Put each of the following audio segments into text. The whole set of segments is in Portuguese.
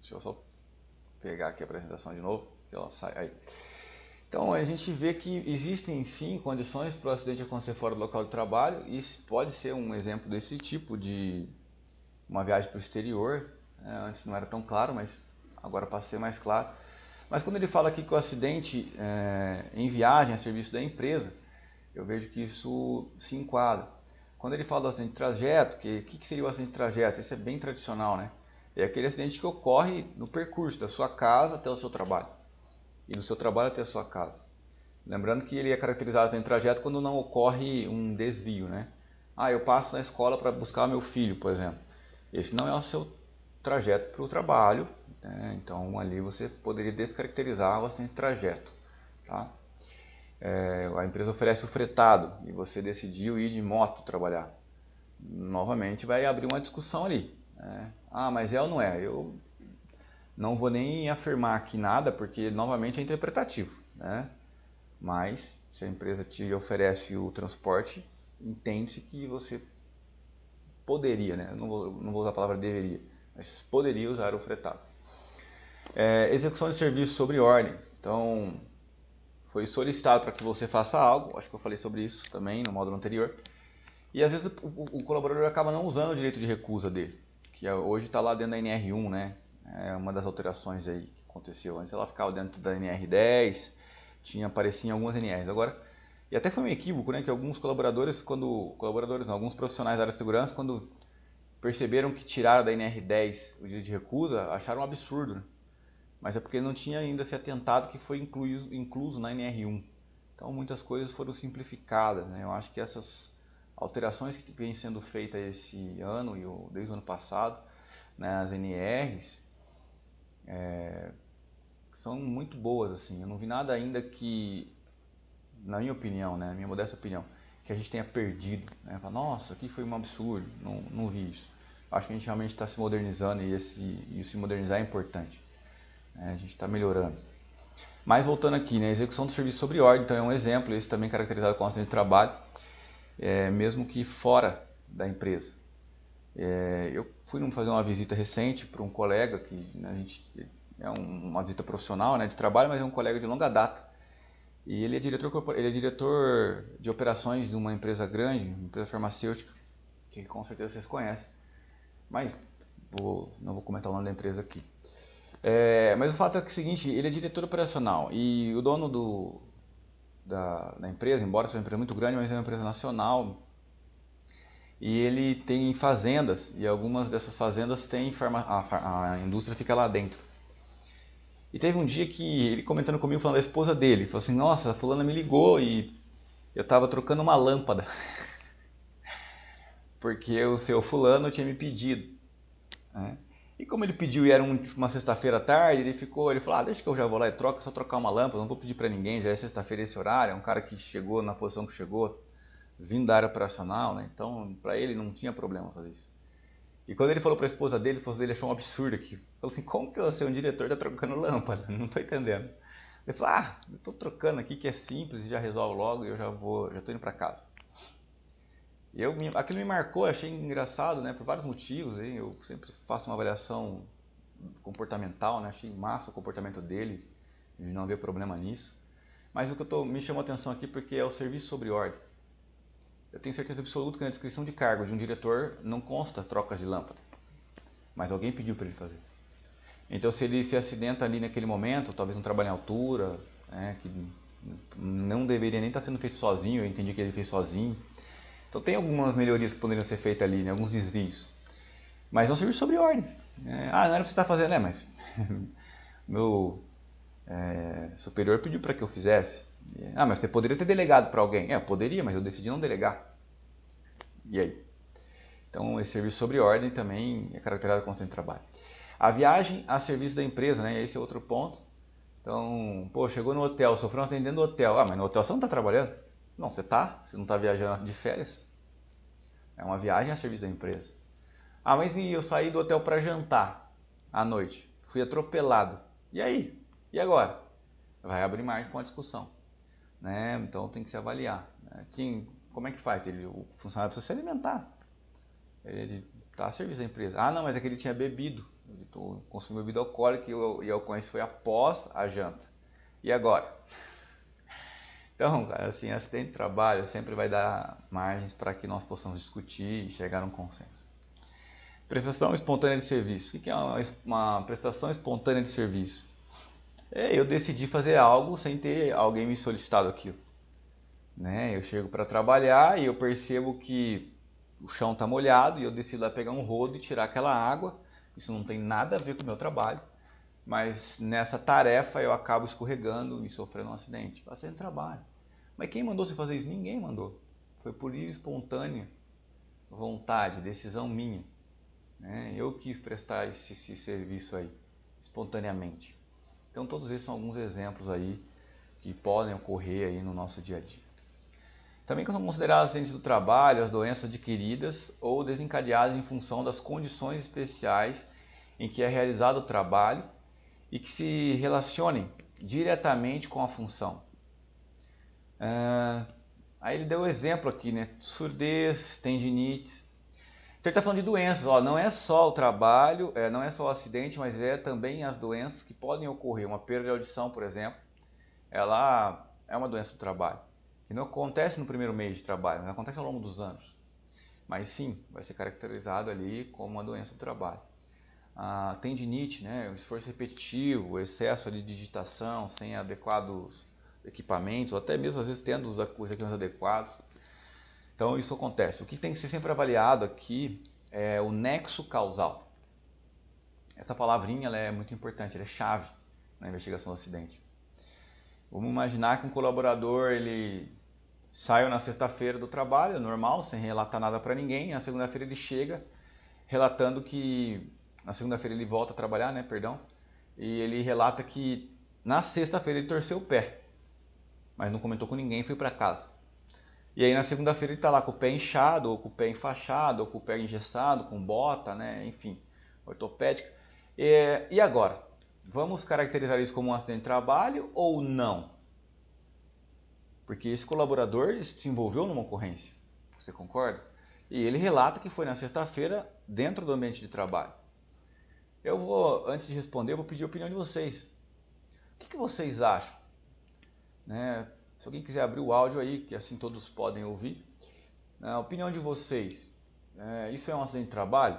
Deixa eu só pegar aqui a apresentação de novo, que ela sai aí. Então a gente vê que existem sim condições para o acidente acontecer fora do local de trabalho, e isso pode ser um exemplo desse tipo de uma viagem para o exterior. Antes não era tão claro, mas agora passa a ser mais claro. Mas quando ele fala aqui que o acidente em viagem a serviço da empresa, eu vejo que isso se enquadra. Quando ele fala do acidente de trajeto, que seria o acidente de trajeto? Esse é bem tradicional, né? É aquele acidente que ocorre no percurso da sua casa até o seu trabalho, e do seu trabalho até a sua casa. Lembrando que ele é caracterizado em trajeto quando não ocorre um desvio, né? Eu passo na escola para buscar meu filho, por exemplo. Esse não é o seu trajeto para o trabalho, né? Então ali você poderia descaracterizar o acidente de trajeto, tá? A empresa oferece o fretado e você decidiu ir de moto trabalhar. Novamente vai abrir uma discussão ali, né? Mas é ou não é? Eu não vou nem afirmar aqui nada, porque novamente é interpretativo, né? Mas se a empresa te oferece o transporte, entende-se que você poderia, né? Eu não vou usar a palavra deveria, mas poderia usar o fretado. Execução de serviço sobre ordem. Então, foi solicitado para que você faça algo, acho que eu falei sobre isso também no módulo anterior, e às vezes o colaborador acaba não usando o direito de recusa dele, que hoje está lá dentro da NR1, né? É uma das alterações aí que aconteceu. Antes ela ficava dentro da NR10, aparecia em algumas NRs. Agora, e até foi um equívoco, né, que alguns alguns profissionais da área de segurança, quando perceberam que tiraram da NR10 o direito de recusa, acharam um absurdo, né? Mas é porque não tinha ainda se atentado que foi incluso na NR1. Então muitas coisas foram simplificadas, né? Eu acho que essas alterações que vêm sendo feitas esse ano e desde o ano passado, né, as NRs, são muito boas, assim. Eu não vi nada ainda que, na minha opinião, né, na minha modesta opinião, que a gente tenha perdido, né? Fala, nossa, aqui foi um absurdo, não vi isso. Acho que a gente realmente está se modernizando e se modernizar é importante, né? A gente está melhorando. Mas voltando aqui, né, execução do serviço sobre ordem, então é um exemplo, esse também caracterizado como acidente de trabalho, mesmo que fora da empresa. Eu fui fazer uma visita recente para um colega, que, né, uma visita profissional, né, de trabalho, mas é um colega de longa data. E ele é diretor de operações de uma empresa grande, uma empresa farmacêutica, que com certeza vocês conhecem, mas não vou comentar o nome da empresa aqui. Mas o fato é que é o seguinte, ele é diretor operacional e o dono da empresa, embora seja uma empresa muito grande, mas é uma empresa nacional, e ele tem fazendas, e algumas dessas fazendas a indústria fica lá dentro. E teve um dia que ele comentando comigo, falando da esposa dele, falou assim, nossa, a fulana me ligou e eu estava trocando uma lâmpada, porque o seu fulano tinha me pedido, né? E como ele pediu e era uma sexta-feira à tarde, ele falou, deixa que eu já vou lá e troco, só trocar uma lâmpada, não vou pedir para ninguém, já é sexta-feira esse horário, é um cara que chegou na posição que chegou, vindo da área operacional, né? Então para ele não tinha problema fazer isso. E quando ele falou para a esposa dele achou um absurdo aqui. Falou assim, como que você, um diretor, está trocando lâmpada? Não estou entendendo. Ele falou, eu estou trocando aqui que é simples, já resolve logo e eu já estou indo para casa. E aquilo me marcou, achei engraçado, né, por vários motivos. Hein? Eu sempre faço uma avaliação comportamental, né, achei massa o comportamento dele, de não ver problema nisso. Mas o que me chamou a atenção aqui porque é o serviço sobre ordem. Eu tenho certeza absoluta que na descrição de cargo de um diretor não consta trocas de lâmpada, mas alguém pediu para ele fazer. Então se ele se acidenta ali naquele momento, talvez um trabalho em altura, né, que não deveria nem estar sendo feito sozinho, eu entendi que ele fez sozinho. Então tem algumas melhorias que poderiam ser feitas ali, né, alguns desvios. Mas é um serviço sobre ordem. Não era o que você está fazendo, mas meu superior pediu para que eu fizesse. Mas você poderia ter delegado para alguém. Eu poderia, mas eu decidi não delegar. E aí? Então esse serviço sobre ordem também é caracterizado como acidente de trabalho. A viagem a serviço da empresa, né? Esse é outro ponto. Então, chegou no hotel, sofreu um acidente dentro do hotel. Mas no hotel você não está trabalhando? Não, você não está viajando de férias. É uma viagem a serviço da empresa. Mas eu saí do hotel para jantar à noite. Fui atropelado. E aí? E agora? Vai abrir margem para uma discussão, né? Então tem que se avaliar, né? Como é que faz? O funcionário precisa se alimentar. Ele está a serviço da empresa. Não, mas é que ele tinha bebido. tu consumiu bebida alcoólica e a ocorrência foi após a janta. E agora? Então, cara, assim, acidente de trabalho sempre vai dar margens para que nós possamos discutir e chegar a um consenso. Prestação espontânea de serviço. O que é uma prestação espontânea de serviço? Eu decidi fazer algo sem ter alguém me solicitado aquilo. Né? Eu chego para trabalhar e eu percebo que o chão está molhado e eu decido lá pegar um rodo e tirar aquela água. Isso não tem nada a ver com o meu trabalho, mas nessa tarefa eu acabo escorregando e sofrendo um acidente. Acidente de trabalho. Mas quem mandou você fazer isso? Ninguém mandou. Foi por livre, espontânea vontade, decisão minha. Né? Eu quis prestar esse serviço aí, espontaneamente. Então todos esses são alguns exemplos aí que podem ocorrer aí no nosso dia a dia. Também são considerados acidentes do trabalho as doenças adquiridas ou desencadeadas em função das condições especiais em que é realizado o trabalho e que se relacionem diretamente com a função. Aí ele deu o exemplo aqui, né? Surdez, tendinites. Então ele está falando de doenças, não é só o trabalho, não é só o acidente, mas é também as doenças que podem ocorrer. Uma perda de audição, por exemplo, ela é uma doença do trabalho, que não acontece no primeiro mês de trabalho, mas acontece ao longo dos anos. Mas sim, vai ser caracterizado ali como uma doença do trabalho. A tendinite, né, o esforço repetitivo, o excesso ali de digitação sem adequados equipamentos, ou até mesmo às vezes tendo os equipamentos adequados. Então isso acontece. O que tem que ser sempre avaliado aqui é o nexo causal. Essa palavrinha ela é muito importante, ela é chave na investigação do acidente. Vamos imaginar que um colaborador ele saiu na sexta-feira do trabalho, normal, sem relatar nada para ninguém. Na segunda-feira ele chega relatando que... Na segunda-feira ele volta a trabalhar, né, perdão. E ele relata que na sexta-feira ele torceu o pé, mas não comentou com ninguém e foi para casa. E aí na segunda-feira ele está lá com o pé inchado, ou com o pé enfaixado, ou com o pé engessado, com bota, né, enfim, ortopédica. E agora? Vamos caracterizar isso como um acidente de trabalho ou não? Porque esse colaborador se envolveu numa ocorrência, você concorda? E ele relata que foi na sexta-feira dentro do ambiente de trabalho. Antes de responder, eu vou pedir a opinião de vocês. O que vocês acham? Né? Se alguém quiser abrir o áudio aí, que assim todos podem ouvir. A opinião de vocês, isso é um acidente de trabalho?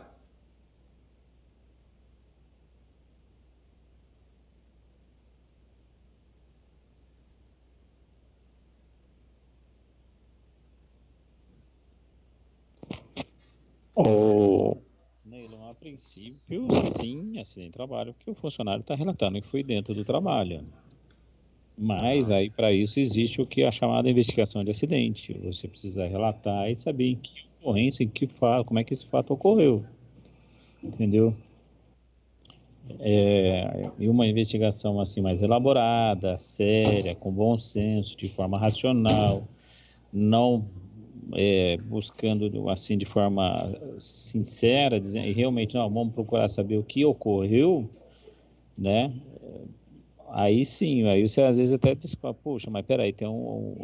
Neilon, a princípio, sim, acidente de trabalho, porque o funcionário está relatando que foi dentro do trabalho. Mas aí para isso existe o que é a chamada investigação de acidente. Você precisa relatar e saber em que ocorrência, como é que esse fato ocorreu. Entendeu? E uma investigação assim mais elaborada, séria, com bom senso, de forma racional, não buscando assim de forma sincera, dizendo, e realmente não, vamos procurar saber o que ocorreu, né? Aí sim, aí você às vezes até fala, poxa, mas peraí,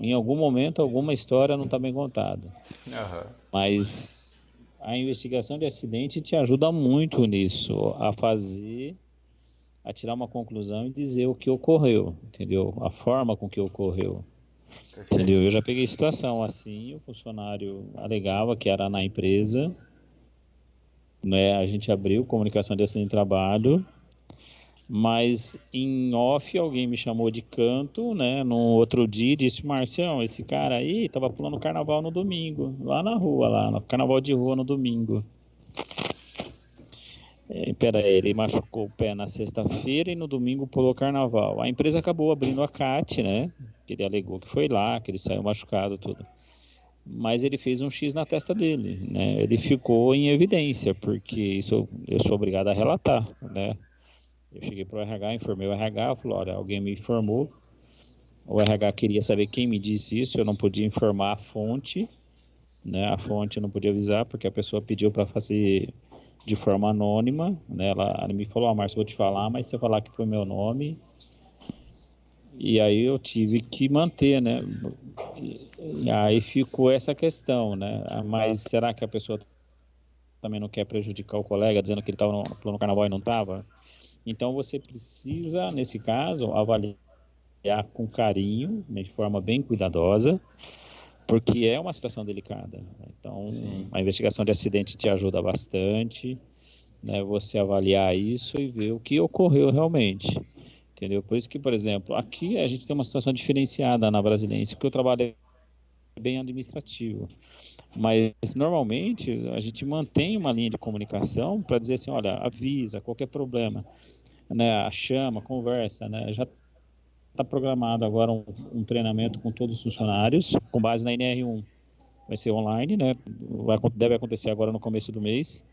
em algum momento alguma história não está bem contada. Uhum. Mas a investigação de acidente te ajuda muito nisso, a tirar uma conclusão e dizer o que ocorreu, entendeu? A forma com que ocorreu. Perfeito. Entendeu? Eu já peguei situação assim, o funcionário alegava que era na empresa, né? A gente abriu comunicação de acidente de trabalho, mas em off alguém me chamou de canto, né? No outro dia disse, Marcião, esse cara aí tava pulando carnaval no domingo, lá na rua, lá no carnaval de rua no domingo. Ele machucou o pé na sexta-feira e no domingo pulou carnaval. A empresa acabou abrindo a CAT, né? Ele alegou que foi lá, que ele saiu machucado, tudo. Mas ele fez um X na testa dele, né? Ele ficou em evidência, porque isso eu sou obrigado a relatar, né? Eu cheguei para o RH, informei o RH, falou, olha, alguém me informou, o RH queria saber quem me disse isso, eu não podia informar a fonte, né? A fonte eu não podia avisar, porque a pessoa pediu para fazer de forma anônima, né? Ela me falou, Márcio, vou te falar, mas se eu falar que foi meu nome, e aí eu tive que manter, né? E aí ficou essa questão, né? Mas será que a pessoa também não quer prejudicar o colega, dizendo que ele estava no plano carnaval e não estava. Então você precisa, nesse caso, avaliar com carinho, de forma bem cuidadosa, porque é uma situação delicada. Então, Sim. a investigação de acidente te ajuda bastante, né, você avaliar isso e ver o que ocorreu realmente. Entendeu? Por isso que, por exemplo, aqui a gente tem uma situação diferenciada na Brasiliense, porque o trabalho é bem administrativo. Mas, normalmente, a gente mantém uma linha de comunicação para dizer assim, olha, avisa, qualquer problema, né, chama, conversa, né, já está programado agora um treinamento com todos os funcionários, com base na NR1. Vai ser online, né, deve acontecer agora no começo do mês.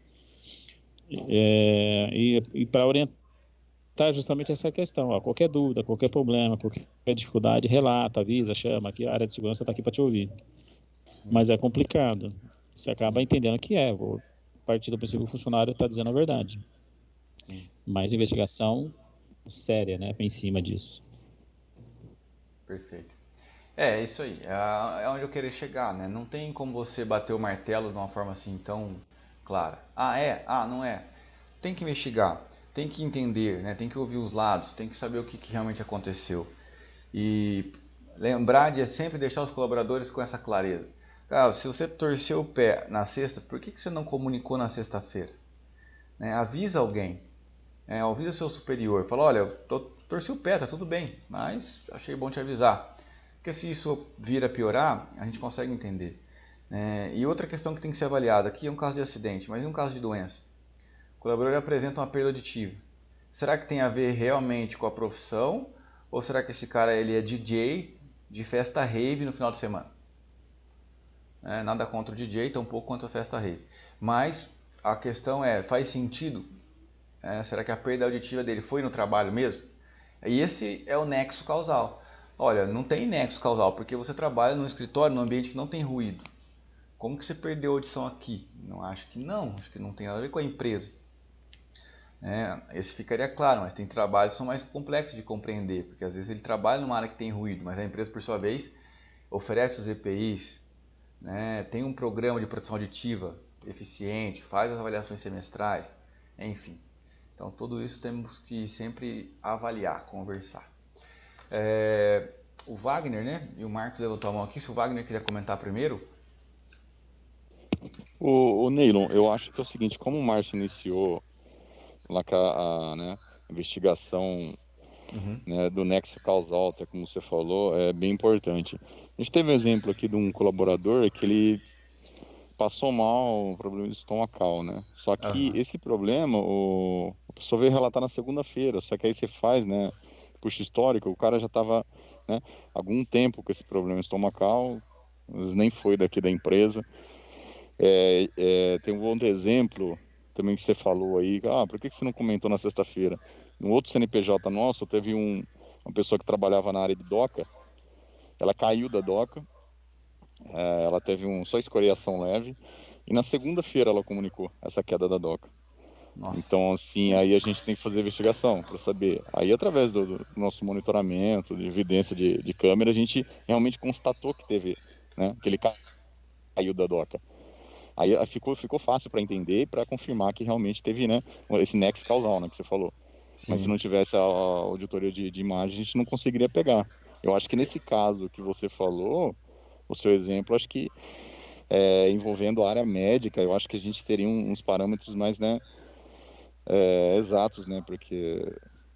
E para orientar justamente essa questão, ó, qualquer dúvida, qualquer problema, qualquer dificuldade, relata, avisa, chama, que a área de segurança está aqui para te ouvir. Mas é complicado. Você acaba entendendo que vou partir do princípio que o funcionário está dizendo a verdade. Sim. Mas investigação séria, né, em cima disso. Perfeito. É isso aí. É onde eu queria chegar, né? Não tem como você bater o martelo de uma forma assim tão clara. Ah, é? Ah, não é? Tem que investigar, tem que entender, né? Tem que ouvir os lados, tem que saber o que realmente aconteceu. E lembrar de sempre deixar os colaboradores com essa clareza. Cara, se você torceu o pé na sexta, por que você não comunicou na sexta-feira? Né? Avisa alguém, avisa seu superior. Fala, olha, eu torci o pé, tá tudo bem, mas achei bom te avisar. Porque se isso vir a piorar, a gente consegue entender. E outra questão que tem que ser avaliada, aqui é um caso de acidente, mas e um caso de doença? O colaborador apresenta uma perda auditiva. Será que tem a ver realmente com a profissão? Ou será que esse cara ele é DJ de festa rave no final de semana? Nada contra o DJ, tampouco contra a festa rave. Mas a questão faz sentido? Será que a perda auditiva dele foi no trabalho mesmo? E esse é o nexo causal. Olha, não tem nexo causal, porque você trabalha num escritório, num ambiente que não tem ruído. Como que você perdeu a audição aqui? Não, acho que não tem nada a ver com a empresa. Esse ficaria claro, mas tem trabalhos que são mais complexos de compreender, porque às vezes ele trabalha numa área que tem ruído, mas a empresa, por sua vez, oferece os EPIs, tem um programa de proteção auditiva eficiente, faz as avaliações semestrais, enfim. Então, tudo isso temos que sempre avaliar, conversar. O Wagner, né? E o Marcos levantou a mão aqui. Se o Wagner quiser comentar primeiro. O Neylon, eu acho que é o seguinte, como o Márcio iniciou lá com a investigação né, do nexo causal, até como você falou, é bem importante. A gente teve um exemplo aqui de um colaborador que ele passou mal, um problema estomacal, né? Só que esse problema, a pessoa veio relatar na segunda-feira, só que aí você faz, né, puxa histórico, o cara já estava, né, algum tempo com esse problema estomacal, mas nem foi daqui da empresa. Tem um outro exemplo também que você falou aí, por que você não comentou na sexta-feira? No outro CNPJ nosso, teve uma pessoa que trabalhava na área de doca, ela caiu da doca, ela teve só escoriação leve, e na segunda-feira ela comunicou essa queda da doca. Nossa. Então, assim, aí a gente tem que fazer investigação para saber. Aí, através do nosso monitoramento, de evidência de câmera, a gente realmente constatou que teve, né, que ele caiu da doca. Aí ficou fácil para entender e para confirmar que realmente teve, né, esse nexo causal, né, que você falou. Sim. Mas se não tivesse a auditoria de imagem, a gente não conseguiria pegar. Eu acho que nesse caso que você falou, o seu exemplo, acho que envolvendo a área médica, eu acho que a gente teria uns parâmetros mais, né, exatos, né, porque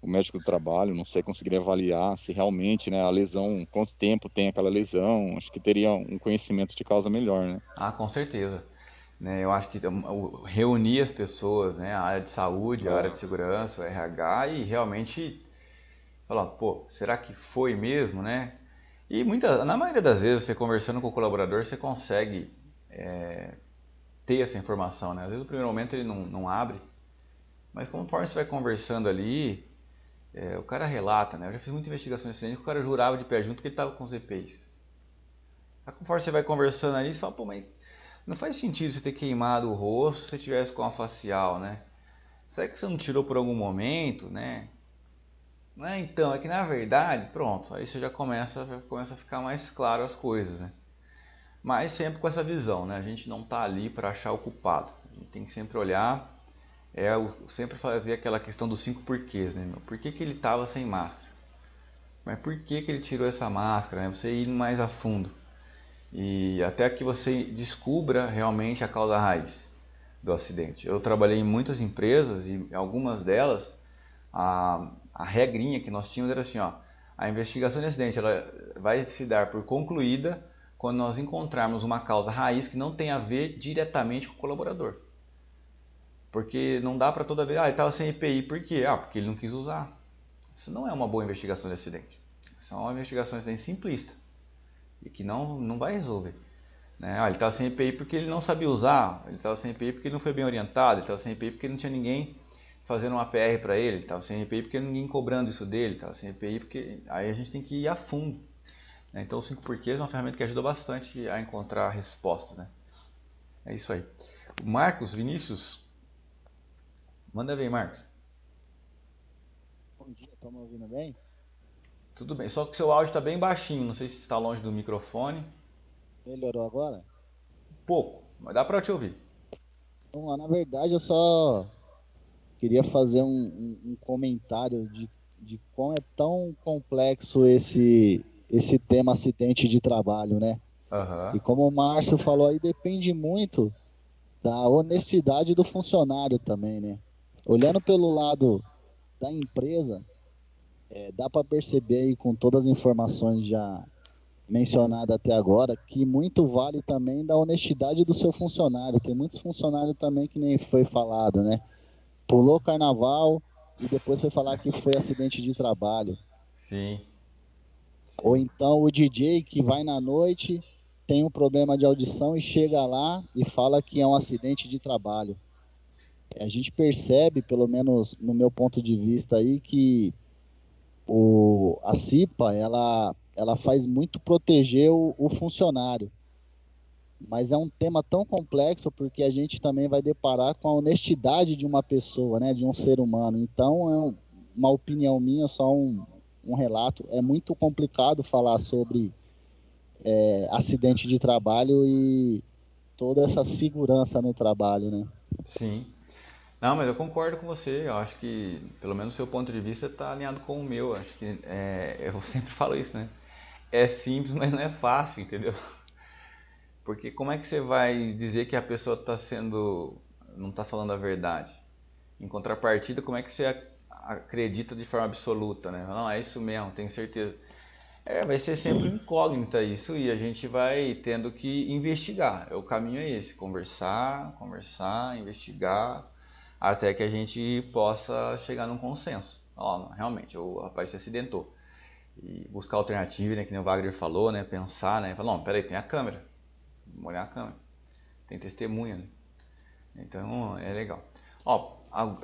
o médico do trabalho, não sei, conseguiria avaliar se realmente, né, a lesão, quanto tempo tem aquela lesão, acho que teria um conhecimento de causa melhor, né. Com certeza. Eu acho que reunir as pessoas, né, a área de saúde, a área de segurança, o RH, e realmente falar, pô, será que foi mesmo, né? E na maioria das vezes, você conversando com o colaborador, você consegue ter essa informação, né? Às vezes no primeiro momento ele não abre, mas conforme você vai conversando ali, o cara relata, né? Eu já fiz muita investigação nesse acidente, o cara jurava de pé junto que ele estava com os EPIs. Aí, conforme você vai conversando ali, você fala, pô, mas não faz sentido você ter queimado o rosto se você tivesse com a facial, né? Será que você não tirou por algum momento, né? Então, é que na verdade, pronto, aí você já começa a ficar mais claro as coisas, né? Mas sempre com essa visão, né? A gente não tá ali para achar o culpado, A gente tem que sempre olhar, sempre fazer aquela questão dos 5 porquês, né? Por que ele estava sem máscara? Mas por que ele tirou essa máscara, né? Você ir mais a fundo. E até que você descubra realmente a causa raiz do acidente. Eu trabalhei em muitas empresas e algumas delas, a regrinha que nós tínhamos era assim, ó, a investigação de acidente ela vai se dar por concluída quando nós encontrarmos uma causa raiz que não tem a ver diretamente com o colaborador. Porque não dá para toda vez, ele estava sem EPI, por quê? Porque ele não quis usar. Isso não é uma boa investigação de acidente. Isso é uma investigação de acidente simplista e que não vai resolver. Né? Ele estava sem EPI porque ele não sabia usar, ele estava sem EPI porque ele não foi bem orientado, ele estava sem EPI porque não tinha ninguém fazendo uma PR para ele estava sem EPI porque ninguém cobrando isso dele, estava sem EPI porque aí a gente tem que ir a fundo. Né? Então, os 5 porquês é uma ferramenta que ajuda bastante a encontrar respostas. Né? É isso aí. Marcos, Vinícius, manda ver, Marcos. Bom dia, estão me ouvindo bem? Tudo bem, só que o seu áudio está bem baixinho, não sei se está longe do microfone. Melhorou agora? Pouco, mas dá para te ouvir. Vamos lá, na verdade eu só queria fazer um comentário de como é tão complexo esse tema acidente de trabalho, né? Uhum. E como o Márcio falou aí, depende muito da honestidade do funcionário também, né? Olhando pelo lado da empresa, dá para perceber aí com todas as informações já mencionadas até agora, que muito vale também da honestidade do seu funcionário. Tem muitos funcionários também que nem foi falado, né? Pulou carnaval e depois foi falar que foi acidente de trabalho. Sim. Ou então o DJ que vai na noite, tem um problema de audição e chega lá e fala que é um acidente de trabalho. A gente percebe, pelo menos no meu ponto de vista aí, que a CIPA, ela faz muito proteger o funcionário. Mas é um tema tão complexo porque a gente também vai deparar com a honestidade de uma pessoa, né, de um ser humano. Então, uma opinião minha, só um relato. É muito complicado falar sobre acidente de trabalho e toda essa segurança no trabalho, né? Sim. Não, mas eu concordo com você. Eu acho que, pelo menos o seu ponto de vista está alinhado com o meu. Acho que eu sempre falo isso, né? É simples, mas não é fácil, entendeu? Porque como é que você vai dizer que a pessoa não está falando a verdade? Em contrapartida, como é que você acredita de forma absoluta, né? Não, é isso mesmo, tenho certeza. Vai ser sempre incógnita isso e a gente vai tendo que investigar. O caminho é esse, conversar, investigar, até que a gente possa chegar num consenso. Realmente, o rapaz se acidentou. E buscar alternativa, né, que nem o Wagner falou, né, pensar, né, falar, não, peraí, tem a câmera, vamos olhar a câmera, tem testemunha, né? Então é legal.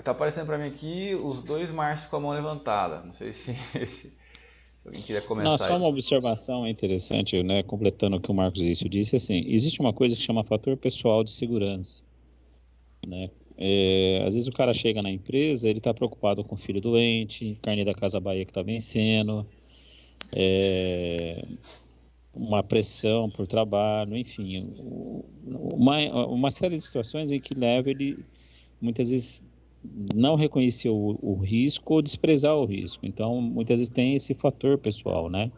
Tá aparecendo para mim aqui os 2 Márcios com a mão levantada, não sei se alguém queria começar. Não, só uma observação interessante, né, completando o que o Marcos disse assim, existe uma coisa que chama fator pessoal de segurança, né? Às vezes o cara chega na empresa, ele está preocupado com o filho doente, carnê da Casa Bahia que está vencendo, uma pressão por trabalho, enfim, uma série de situações em que leva ele, muitas vezes, não reconhecer o risco ou desprezar o risco. Então, muitas vezes tem esse fator pessoal, né?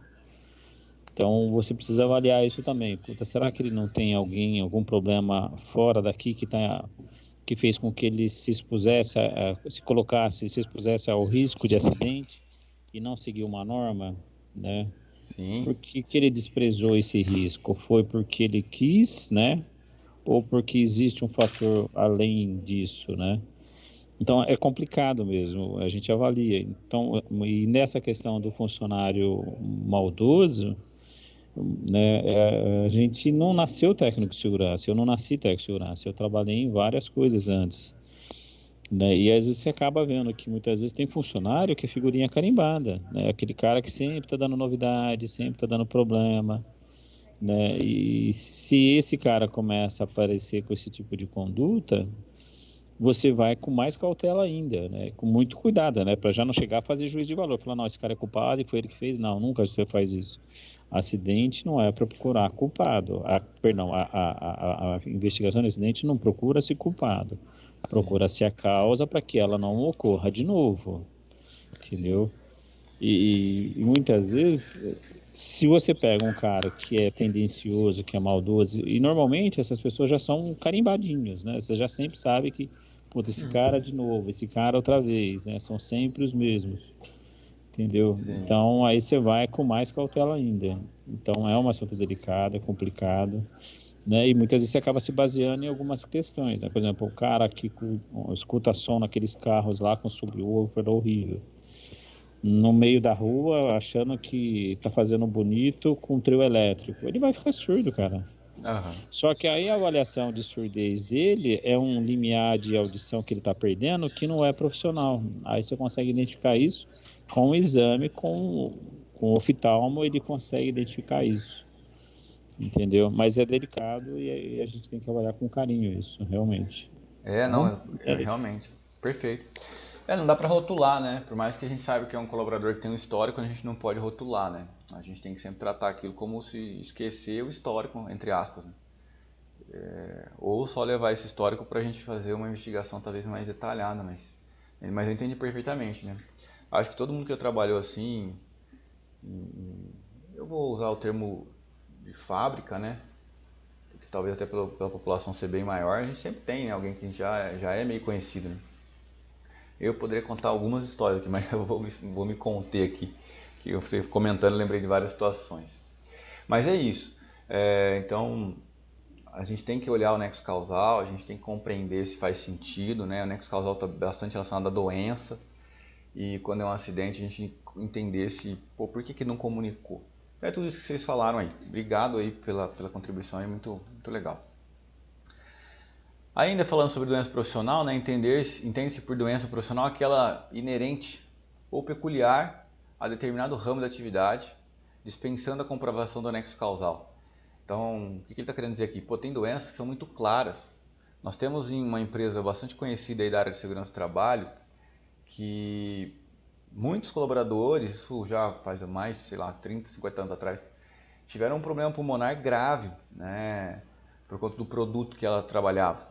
Então, você precisa avaliar isso também. Será que ele não tem algum problema fora daqui que fez com que ele se expusesse, se expusesse ao risco de acidente e não seguiu uma norma, né? Sim. Por que ele desprezou esse risco? Foi porque ele quis, né? Ou porque existe um fator além disso, né? Então, é complicado mesmo, a gente avalia. Então, e nessa questão do funcionário maldoso, né, a gente não nasceu técnico de segurança, eu não nasci técnico de segurança, eu trabalhei em várias coisas antes. Né? E às vezes você acaba vendo que muitas vezes tem funcionário que é figurinha carimbada, né? Aquele cara que sempre está dando novidade, sempre está dando problema, né? E se esse cara começa a aparecer com esse tipo de conduta, você vai com mais cautela ainda, né? Com muito cuidado, né? Para já não chegar a fazer juízo de valor. Falar, não, esse cara é culpado e foi ele que fez. Não, nunca você faz isso. Acidente não é para procurar culpado. A investigação de acidente não procura-se culpado. Procura-se a causa para que ela não ocorra de novo. Entendeu? E muitas vezes, se você pega um cara que é tendencioso, que é maldoso, e normalmente essas pessoas já são carimbadinhos, né? Você já sempre sabe que, puta, esse cara de novo, esse cara outra vez, né? São sempre os mesmos, entendeu? Sim. Então aí você vai com mais cautela ainda. Então é um assunto delicado, é complicado, né? E muitas vezes você acaba se baseando em algumas questões, né? Por exemplo, o cara que escuta som naqueles carros lá com subwoofer horrível, no meio da rua, achando que tá fazendo bonito com trio elétrico. Ele vai ficar surdo, cara. Aham. Só que aí a avaliação de surdez dele é um limiar de audição que ele tá perdendo que não é profissional. Aí você consegue identificar isso com o exame, com o oftalmo, ele consegue identificar isso. Entendeu? Mas é delicado e a gente tem que avaliar com carinho isso, realmente. Não, realmente. Perfeito. Não dá pra rotular, né? Por mais que a gente saiba que é um colaborador que tem um histórico, a gente não pode rotular, né? A gente tem que sempre tratar aquilo como se esquecer o histórico, entre aspas, né? Ou só levar esse histórico pra gente fazer uma investigação talvez mais detalhada, mas eu entendi perfeitamente, né? Acho que todo mundo que trabalhou assim, eu vou usar o termo de fábrica, né? Porque talvez até pela população ser bem maior, a gente sempre tem, né? Alguém que já é meio conhecido, né? Eu poderia contar algumas histórias aqui, mas eu vou me conter aqui, que você comentando, eu lembrei de várias situações. Mas é isso. Então, a gente tem que olhar o nexo causal, a gente tem que compreender se faz sentido, né? O nexo causal está bastante relacionado à doença, e quando é um acidente, a gente entender por que não comunicou. Então, é tudo isso que vocês falaram aí. Obrigado aí pela contribuição, é muito, muito legal. Ainda falando sobre doença profissional, né, entende-se por doença profissional aquela inerente ou peculiar a determinado ramo da atividade, dispensando a comprovação do anexo causal. Então, o que ele está querendo dizer aqui? Tem doenças que são muito claras. Nós temos em uma empresa bastante conhecida aí da área de segurança do trabalho, que muitos colaboradores, isso já faz mais, sei lá, 30, 50 anos atrás, tiveram um problema pulmonar grave, né, por conta do produto que ela trabalhava.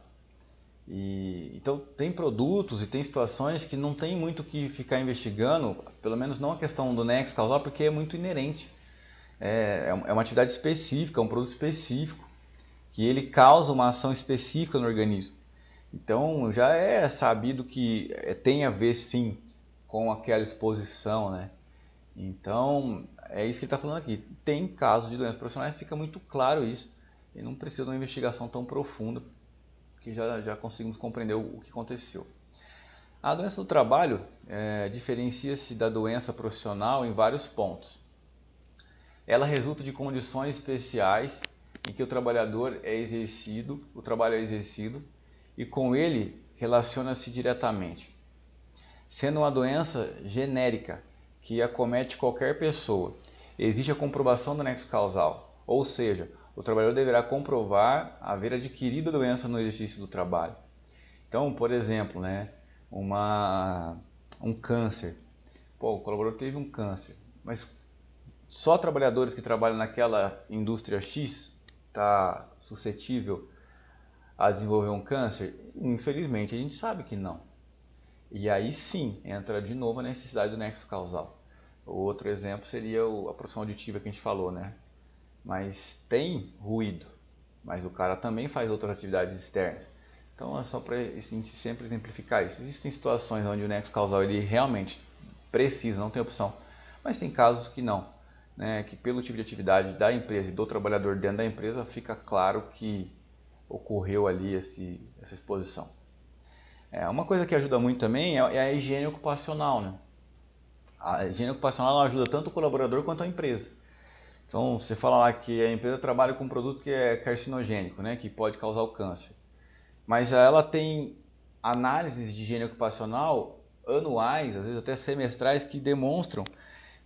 Então tem produtos e tem situações que não tem muito o que ficar investigando, pelo menos não a questão do nexo causal, porque é muito inerente. É uma atividade específica, é um produto específico, que ele causa uma ação específica no organismo. Então já é sabido que tem a ver sim com aquela exposição, né? Então é isso que ele está falando aqui. Tem casos de doenças profissionais, fica muito claro isso, e não precisa de uma investigação tão profunda, que já conseguimos compreender o que aconteceu. A doença do trabalho diferencia-se da doença profissional em vários pontos. Ela resulta de condições especiais em que o trabalho é exercido e com ele relaciona-se diretamente. Sendo uma doença genérica que acomete qualquer pessoa, existe a comprovação do nexo causal, ou seja, o trabalhador deverá comprovar haver adquirido a doença no exercício do trabalho. Então, por exemplo, né, um câncer. O colaborador teve um câncer, mas só trabalhadores que trabalham naquela indústria X está suscetível a desenvolver um câncer? Infelizmente, a gente sabe que não. E aí sim, entra de novo a necessidade do nexo causal. O outro exemplo seria a produção auditiva que a gente falou, né? Mas tem ruído, mas o cara também faz outras atividades externas. Então é só para a gente sempre exemplificar isso. Existem situações onde o nexo causal ele realmente precisa, não tem opção, mas tem casos que não, né? Que pelo tipo de atividade da empresa e do trabalhador dentro da empresa fica claro que ocorreu ali essa exposição. Uma coisa que ajuda muito também é a higiene ocupacional, né? A higiene ocupacional ajuda tanto o colaborador quanto a empresa. Então, você fala lá que a empresa trabalha com um produto que é carcinogênico, né, que pode causar o câncer. Mas ela tem análises de higiene ocupacional anuais, às vezes até semestrais, que demonstram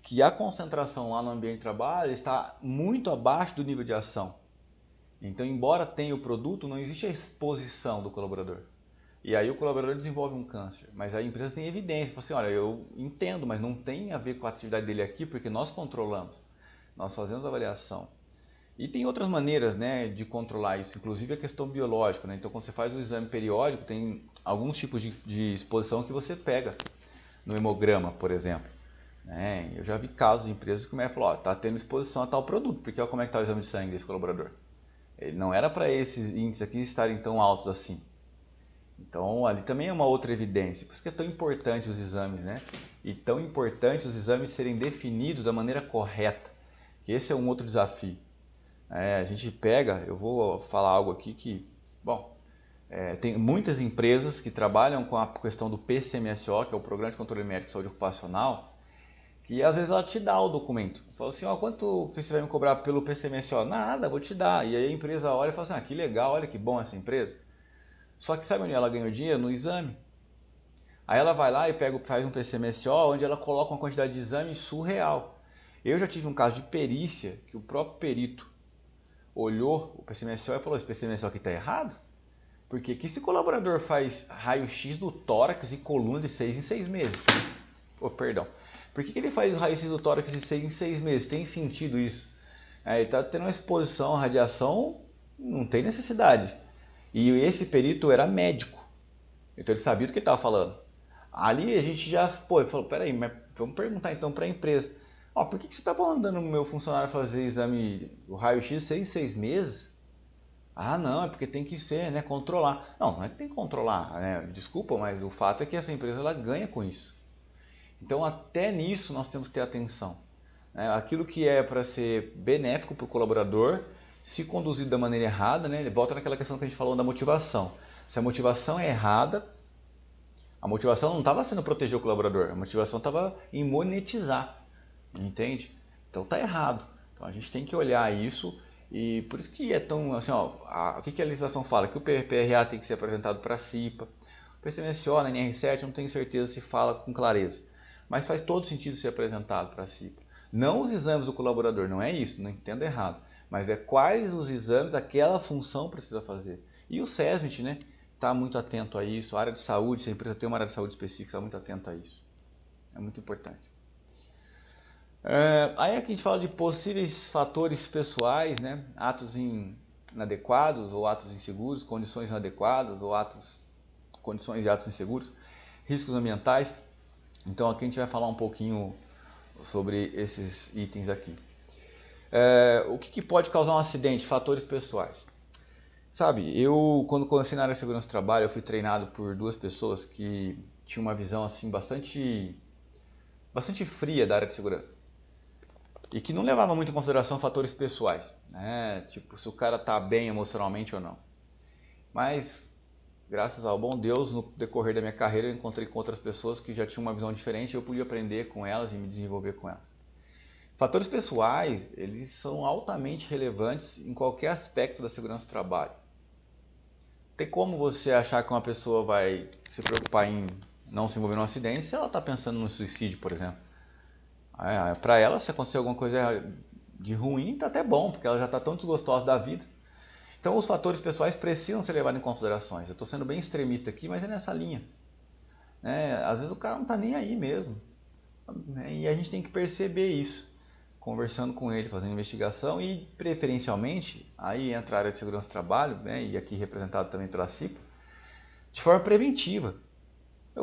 que a concentração lá no ambiente de trabalho está muito abaixo do nível de ação. Então, embora tenha o produto, não existe a exposição do colaborador. E aí o colaborador desenvolve um câncer, mas a empresa tem evidência, fala assim, olha, eu entendo, mas não tem a ver com a atividade dele aqui, porque nós controlamos, nós fazemos avaliação. E tem outras maneiras, né, de controlar isso, inclusive a questão biológica, né? Então quando você faz o exame periódico, tem alguns tipos de exposição que você pega no hemograma, por exemplo. Eu já vi casos de empresas que falaram, está tendo exposição a tal produto, porque olha como é que está o exame de sangue desse colaborador. Ele não era para esses índices aqui estarem tão altos assim. Então ali também é uma outra evidência, por isso que é tão importante os exames, né? E tão importante os exames serem definidos da maneira correta, que esse é um outro desafio. A gente pega, eu vou falar algo aqui que, tem muitas empresas que trabalham com a questão do PCMSO, que é o Programa de Controle Médico de Saúde Ocupacional, que às vezes ela te dá o documento. Fala assim, quanto que você vai me cobrar pelo PCMSO? Nada, vou te dar. E aí a empresa olha e fala assim, que legal, olha que bom essa empresa. Só que sabe onde ela ganha o dinheiro? No exame. Aí ela vai lá e faz um PCMSO, onde ela coloca uma quantidade de exame surreal. Eu já tive um caso de perícia, que o próprio perito olhou o PCMSO e falou, esse PCMSO aqui está errado? Porque que esse colaborador faz raio-x do tórax e coluna de 6 em 6 meses? Perdão. Por que ele faz raio-x do tórax de 6 em 6 meses? Tem sentido isso? Ele está tendo uma exposição à radiação, não tem necessidade. E esse perito era médico, então ele sabia do que ele estava falando. Ali a gente já falou, peraí, mas vamos perguntar então para a empresa. Por que você está mandando o meu funcionário fazer exame, o raio-x 6 em 6 meses? Não, é porque tem que ser, né, controlar. Não é que tem que controlar, né? Desculpa, mas o fato é que essa empresa ela ganha com isso. Então até nisso nós temos que ter atenção. Aquilo que é para ser benéfico para o colaborador, se conduzido da maneira errada, né, volta naquela questão que a gente falou da motivação. Se a motivação é errada, a motivação não estava sendo proteger o colaborador, a motivação estava em monetizar, entende? Então está errado. Então a gente tem que olhar isso e por isso que é tão assim, o que a legislação fala? Que o PRA tem que ser apresentado para a CIPA, o PCMSO na NR7 não tenho certeza se fala com clareza, mas faz todo sentido ser apresentado para a CIPA. Não os exames do colaborador, não é isso, não entenda errado. Mas é quais os exames aquela função precisa fazer. E o SESMIT, né, está muito atento a isso. A área de saúde, se a empresa tem uma área de saúde específica, está muito atento a isso. É muito importante. Aí aqui a gente fala de possíveis fatores pessoais, né, atos inadequados ou atos inseguros, condições inadequadas ou condições de atos inseguros, riscos ambientais. Então aqui a gente vai falar um pouquinho sobre esses itens aqui. O que pode causar um acidente? Fatores pessoais. Sabe, eu quando comecei na área de segurança do trabalho, eu fui treinado por duas pessoas que tinham uma visão assim bastante fria da área de segurança. E que não levava muito em consideração fatores pessoais, né? Tipo, se o cara está bem emocionalmente ou não. Mas, graças ao bom Deus, no decorrer da minha carreira, eu encontrei com outras pessoas que já tinham uma visão diferente e eu podia aprender com elas e me desenvolver com elas. Fatores pessoais, eles são altamente relevantes em qualquer aspecto da segurança do trabalho. Tem como você achar que uma pessoa vai se preocupar em não se envolver num acidente se ela está pensando no suicídio, por exemplo. Para ela, se acontecer alguma coisa de ruim, está até bom, porque ela já está tão desgostosa da vida. Então, os fatores pessoais precisam ser levados em considerações. Eu estou sendo bem extremista aqui, mas é nessa linha. Às vezes o cara não está nem aí mesmo. E a gente tem que perceber isso, conversando com ele, fazendo investigação e, preferencialmente, aí entra a área de segurança do trabalho, né, e aqui representado também pela CIPA, de forma preventiva.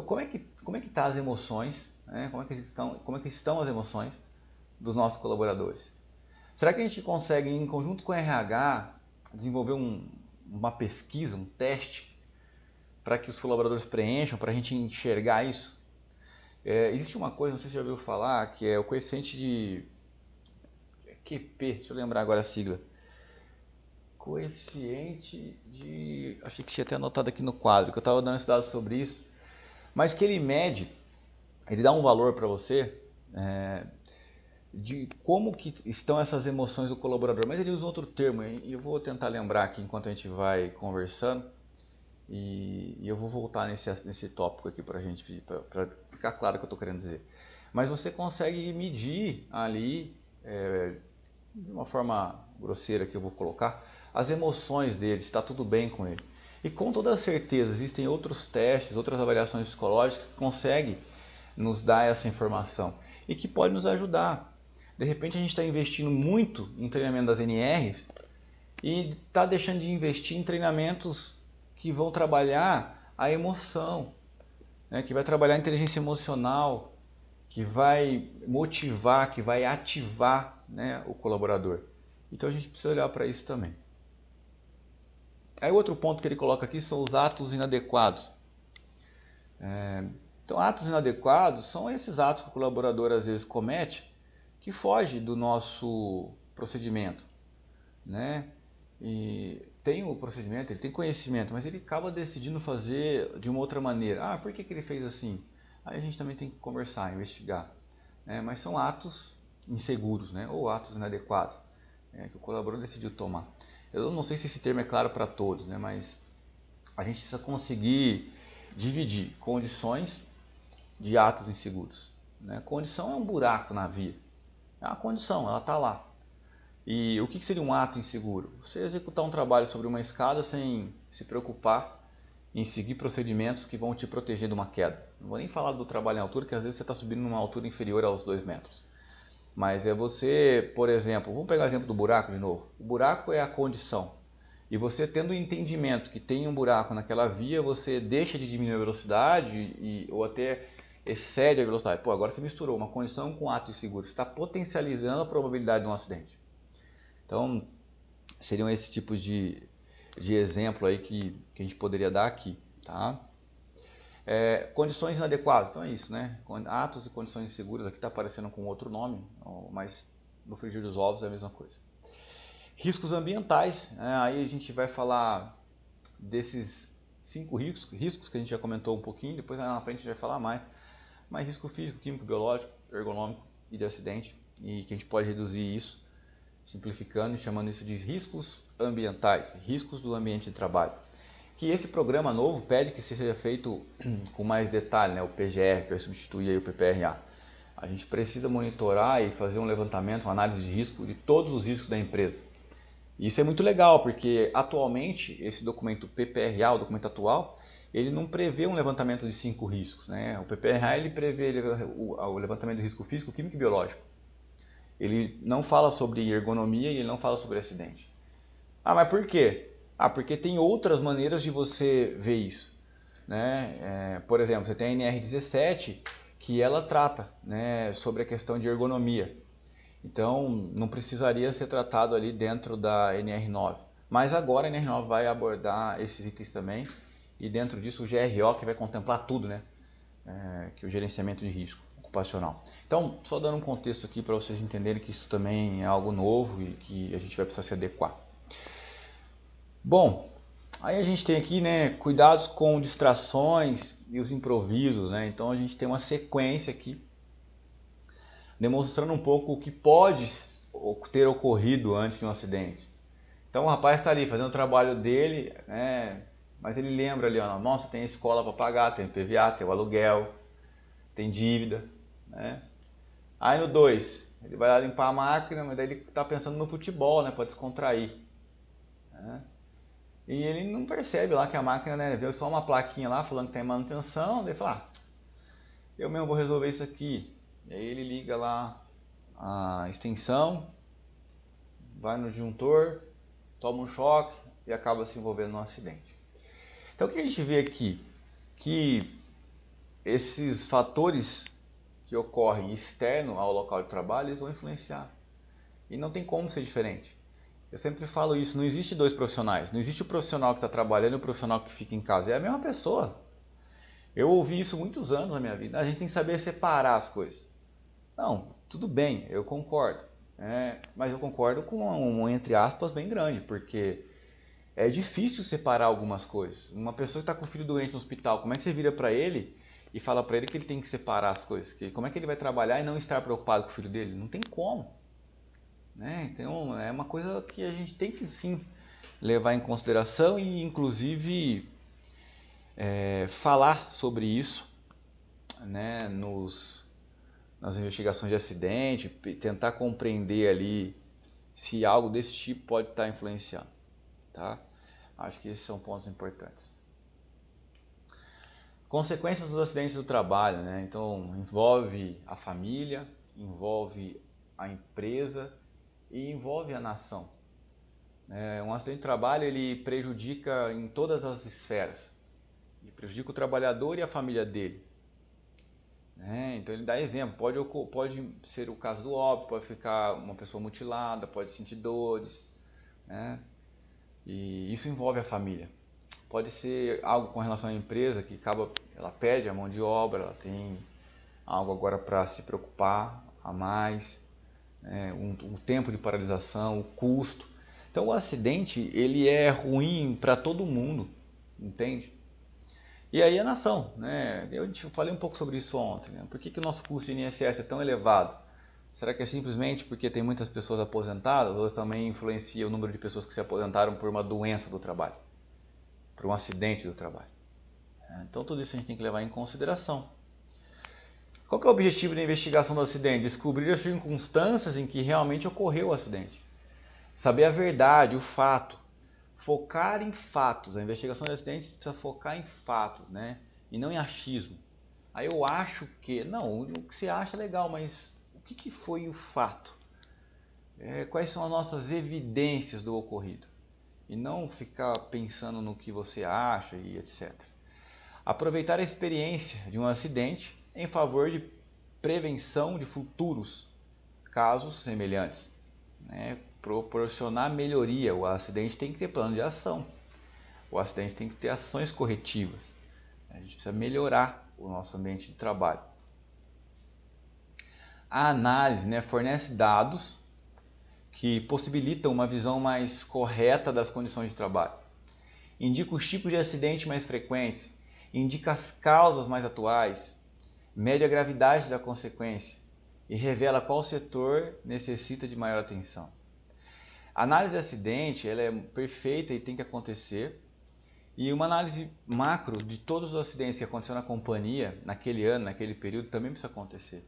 Como é que estão as emoções, né? Como é que estão as emoções dos nossos colaboradores? Será que a gente consegue, em conjunto com o RH, desenvolver uma pesquisa, um teste, para que os colaboradores preencham, para a gente enxergar isso? Existe uma coisa, não sei se você já ouviu falar, que é o coeficiente de QP, deixa eu lembrar agora a sigla. Coeficiente de... Achei que tinha até anotado aqui no quadro, que eu estava dando esse dado sobre isso. Mas que ele mede, ele dá um valor para você de como que estão essas emoções do colaborador. Mas ele usa outro termo, e eu vou tentar lembrar aqui enquanto a gente vai conversando. E eu vou voltar nesse tópico aqui para a gente, para ficar claro o que eu estou querendo dizer. Mas você consegue medir ali, de uma forma grosseira que eu vou colocar, as emoções dele, se está tudo bem com ele. E com toda certeza existem outros testes, outras avaliações psicológicas que conseguem nos dar essa informação e que pode nos ajudar. De repente a gente está investindo muito em treinamento das NRs e está deixando de investir em treinamentos que vão trabalhar a emoção, né? Que vai trabalhar a inteligência emocional, que vai motivar, que vai ativar, né, o colaborador. Então a gente precisa olhar para isso também. Aí outro ponto que ele coloca aqui são os atos inadequados. Então atos inadequados são esses atos que o colaborador às vezes comete que foge do nosso procedimento, né? E tem o procedimento, ele tem conhecimento, mas ele acaba decidindo fazer de uma outra maneira. Por que ele fez assim? Aí a gente também tem que conversar, investigar, né? Mas são atos inseguros, né? Ou atos inadequados, que o colaborador decidiu tomar. Eu não sei se esse termo é claro para todos, né? Mas a gente precisa conseguir dividir condições de atos inseguros, né? Condição é um buraco na via. É uma condição, ela está lá. E o que seria um ato inseguro? Você executar um trabalho sobre uma escada sem se preocupar em seguir procedimentos que vão te proteger de uma queda. Não vou nem falar do trabalho em altura, que às vezes você está subindo numa altura inferior aos 2 metros. Mas é você, por exemplo, vamos pegar o exemplo do buraco de novo. O buraco é a condição. E você tendo o entendimento que tem um buraco naquela via, você deixa de diminuir a velocidade ou até excede a velocidade. Agora você misturou uma condição com um ato inseguro. Você está potencializando a probabilidade de um acidente. Então, seriam esse tipo de exemplo aí que a gente poderia dar aqui, tá? Condições inadequadas, então é isso, né? Atos e condições inseguras, aqui está aparecendo com outro nome, mas no frigir dos ovos é a mesma coisa. Riscos ambientais, aí a gente vai falar desses 5 riscos que a gente já comentou um pouquinho, depois lá na frente a gente vai falar mais. Mas risco físico, químico, biológico, ergonômico e de acidente, e que a gente pode reduzir isso, simplificando e chamando isso de riscos ambientais, riscos do ambiente de trabalho. Que esse programa novo pede que seja feito com mais detalhe, né? O PGR, que vai substituir aí o PPRA. A gente precisa monitorar e fazer um levantamento, uma análise de risco de todos os riscos da empresa. E isso é muito legal, porque atualmente esse documento PPRA, o documento atual, ele não prevê um levantamento de 5 riscos, né? O PPRA ele prevê o levantamento de risco físico, químico e biológico. Ele não fala sobre ergonomia e ele não fala sobre acidente. Mas por quê? Porque tem outras maneiras de você ver isso, né? Por exemplo, você tem a NR17 que ela trata, né, sobre a questão de ergonomia. Então não precisaria ser tratado ali dentro da NR9. Mas agora a NR9 vai abordar esses itens também e dentro disso o GRO que vai contemplar tudo, né? Que é o gerenciamento de risco ocupacional. Então, só dando um contexto aqui para vocês entenderem que isso também é algo novo e que a gente vai precisar se adequar. Bom, aí a gente tem aqui, né, cuidados com distrações e os improvisos, né? Então a gente tem uma sequência aqui demonstrando um pouco o que pode ter ocorrido antes de um acidente. Então o rapaz está ali fazendo o trabalho dele, né? Mas ele lembra ali, nossa, tem a escola para pagar, tem o PVA, tem o aluguel, tem dívida, né? Aí no 2, ele vai lá limpar a máquina, mas daí ele está pensando no futebol, né, para descontrair, né? E ele não percebe lá que a máquina, né, veio só uma plaquinha lá falando que tem manutenção, daí ele fala, eu mesmo vou resolver isso aqui. E aí ele liga lá a extensão, vai no disjuntor, toma um choque e acaba se envolvendo num acidente. Então o que a gente vê aqui? Que esses fatores que ocorrem externo ao local de trabalho, eles vão influenciar. E não tem como ser diferente. Eu sempre falo isso, não existe 2 profissionais. Não existe o profissional que está trabalhando e o profissional que fica em casa. É a mesma pessoa. Eu ouvi isso muitos anos na minha vida. A gente tem que saber separar as coisas. Não, tudo bem, eu concordo. Mas eu concordo com um entre aspas bem grande, porque é difícil separar algumas coisas. Uma pessoa que está com o filho doente no hospital, como é que você vira para ele e fala para ele que ele tem que separar as coisas? Como é que ele vai trabalhar e não estar preocupado com o filho dele? Não tem como. Então é uma coisa que a gente tem que sim levar em consideração e inclusive falar sobre isso, né, nas investigações de acidente, tentar compreender ali se algo desse tipo pode estar influenciando, tá? Acho que esses são pontos importantes. Consequências dos acidentes do trabalho, né? Então, envolve a família, envolve a empresa e envolve a nação. Um acidente de trabalho ele prejudica em todas as esferas. Ele prejudica o trabalhador e a família dele. Então ele dá exemplo, pode ser o caso do óbito, pode ficar uma pessoa mutilada, pode sentir dores, e isso envolve a família. Pode ser algo com relação à empresa que ela perde a mão de obra, ela tem algo agora para se preocupar a mais, o tempo de paralisação, o custo. Então o acidente ele é ruim para todo mundo, entende? E aí a nação, eu falei um pouco sobre isso ontem, Por que o nosso custo de INSS é tão elevado? Será que é simplesmente porque tem muitas pessoas aposentadas ou também influencia o número de pessoas que se aposentaram por uma doença do trabalho, por um acidente do trabalho? Então tudo isso a gente tem que levar em consideração. Qual que é o objetivo da investigação do acidente? Descobrir as circunstâncias em que realmente ocorreu o acidente. Saber a verdade, o fato. Focar em fatos. A investigação de acidentes precisa focar em fatos, e não em achismo. Aí eu acho que... Não, o que você acha é legal, mas o que foi o fato? Quais são as nossas evidências do ocorrido? E não ficar pensando no que você acha e etc. Aproveitar a experiência de um acidente em favor de prevenção de futuros casos semelhantes. Proporcionar melhoria. O acidente tem que ter plano de ação. O acidente tem que ter ações corretivas. A gente precisa melhorar o nosso ambiente de trabalho. A análise fornece dados que possibilitam uma visão mais correta das condições de trabalho. Indica os tipos de acidente mais frequentes, indica as causas mais atuais, mede a gravidade da consequência e revela qual setor necessita de maior atenção. A análise de acidente ela é perfeita e tem que acontecer. E uma análise macro de todos os acidentes que aconteceram na companhia, naquele ano, naquele período, também precisa acontecer.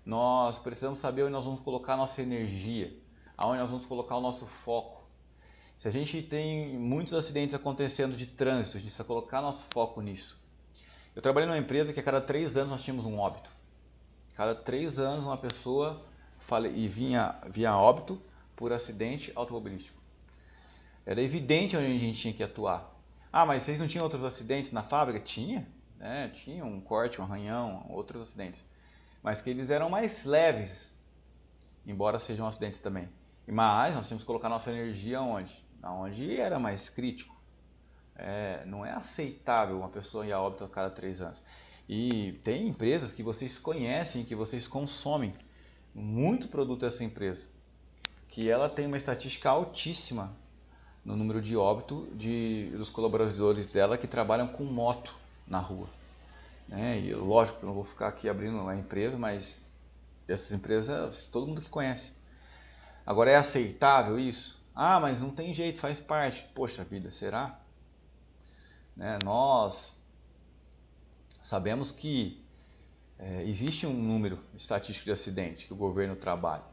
Nós precisamos saber onde nós vamos colocar a nossa energia, aonde nós vamos colocar o nosso foco. Se a gente tem muitos acidentes acontecendo de trânsito, a gente precisa colocar nosso foco nisso. Eu trabalhei numa empresa que a cada 3 anos nós tínhamos um óbito. A cada 3 anos uma pessoa vinha óbito por acidente automobilístico. Era evidente onde a gente tinha que atuar. Mas vocês não tinham outros acidentes na fábrica? Tinha, tinha um corte, um arranhão, outros acidentes. Mas que eles eram mais leves, embora sejam acidentes também. Mas nós tínhamos que colocar nossa energia onde? Onde era mais crítico. Não é aceitável uma pessoa ir a óbito a cada 3 anos. E tem empresas que vocês conhecem, que vocês consomem muito produto dessa empresa, que ela tem uma estatística altíssima no número de óbito dos colaboradores dela que trabalham com moto na rua. E lógico que eu não vou ficar aqui abrindo a empresa, mas essas empresas todo mundo que conhece. Agora, é aceitável isso? Mas não tem jeito, faz parte. Poxa vida, será? Nós sabemos que existe um número estatístico de acidente que o governo trabalha,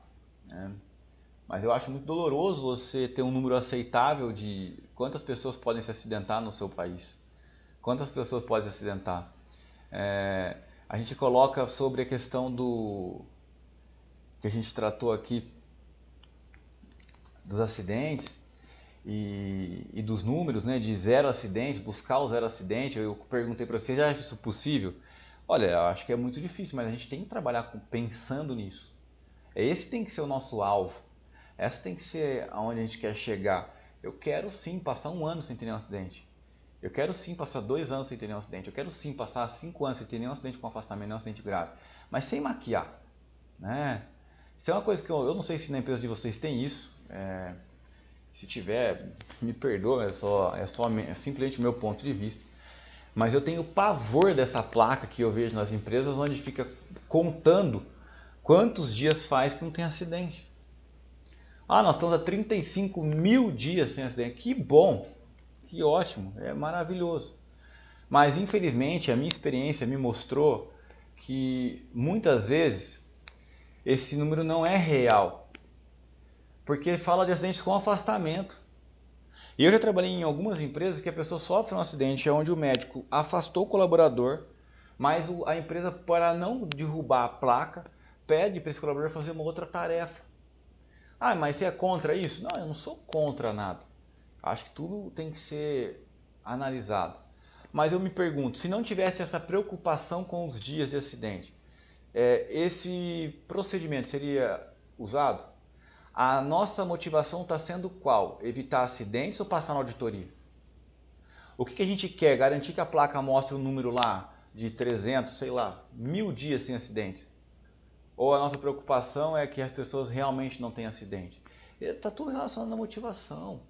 mas eu acho muito doloroso você ter um número aceitável de quantas pessoas podem se acidentar no seu país. Quantas pessoas podem se acidentar? A gente coloca sobre a questão do que a gente tratou aqui dos acidentes e dos números, de 0 acidentes, buscar o 0 acidente. Eu perguntei para vocês, acha isso possível? Olha, eu acho que é muito difícil, mas a gente tem que trabalhar pensando nisso. Esse tem que ser o nosso alvo. Essa tem que ser aonde a gente quer chegar. Eu quero sim passar 1 ano sem ter nenhum acidente. Eu quero sim passar 2 anos sem ter nenhum acidente. Eu quero sim passar 5 anos sem ter nenhum acidente com afastamento, nenhum acidente grave. Mas sem maquiar. Isso é uma coisa que eu não sei se na empresa de vocês tem isso. Se tiver, me perdoa, é simplesmente o meu ponto de vista. Mas eu tenho pavor dessa placa que eu vejo nas empresas onde fica contando quantos dias faz que não tem acidente. Nós estamos há 35 mil dias sem acidente. Que bom, que ótimo, é maravilhoso. Mas infelizmente a minha experiência me mostrou que muitas vezes esse número não é real. Porque fala de acidentes com afastamento. E eu já trabalhei em algumas empresas que a pessoa sofre um acidente onde o médico afastou o colaborador, mas a empresa, para não derrubar a placa, pede para esse colaborador fazer uma outra tarefa. Ah, mas você é contra isso? Não, eu não sou contra nada. Acho que tudo tem que ser analisado. Mas eu me pergunto, se não tivesse essa preocupação com os dias de acidente, esse procedimento seria usado? A nossa motivação está sendo qual? Evitar acidentes ou passar na auditoria? O que a gente quer? Garantir que a placa mostre um número lá de 300, sei lá, 1000 dias sem acidentes? Ou a nossa preocupação é que as pessoas realmente não tenham acidente? Está tudo relacionado à motivação.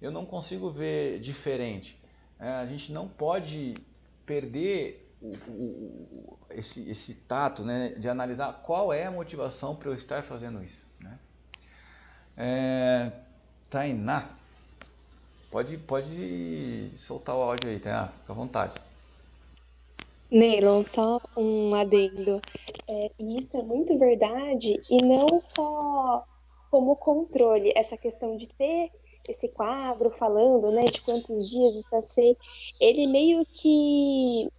Eu não consigo ver diferente. A gente não pode perder esse tato, né, de analisar qual é a motivação para eu estar fazendo isso, né? Tainá, pode soltar o áudio aí, Tainá, fica à vontade. Neilon, só um adendo. Isso é muito verdade, e não só como controle, essa questão de ter esse quadro falando, né, de quantos dias está sem, ele meio que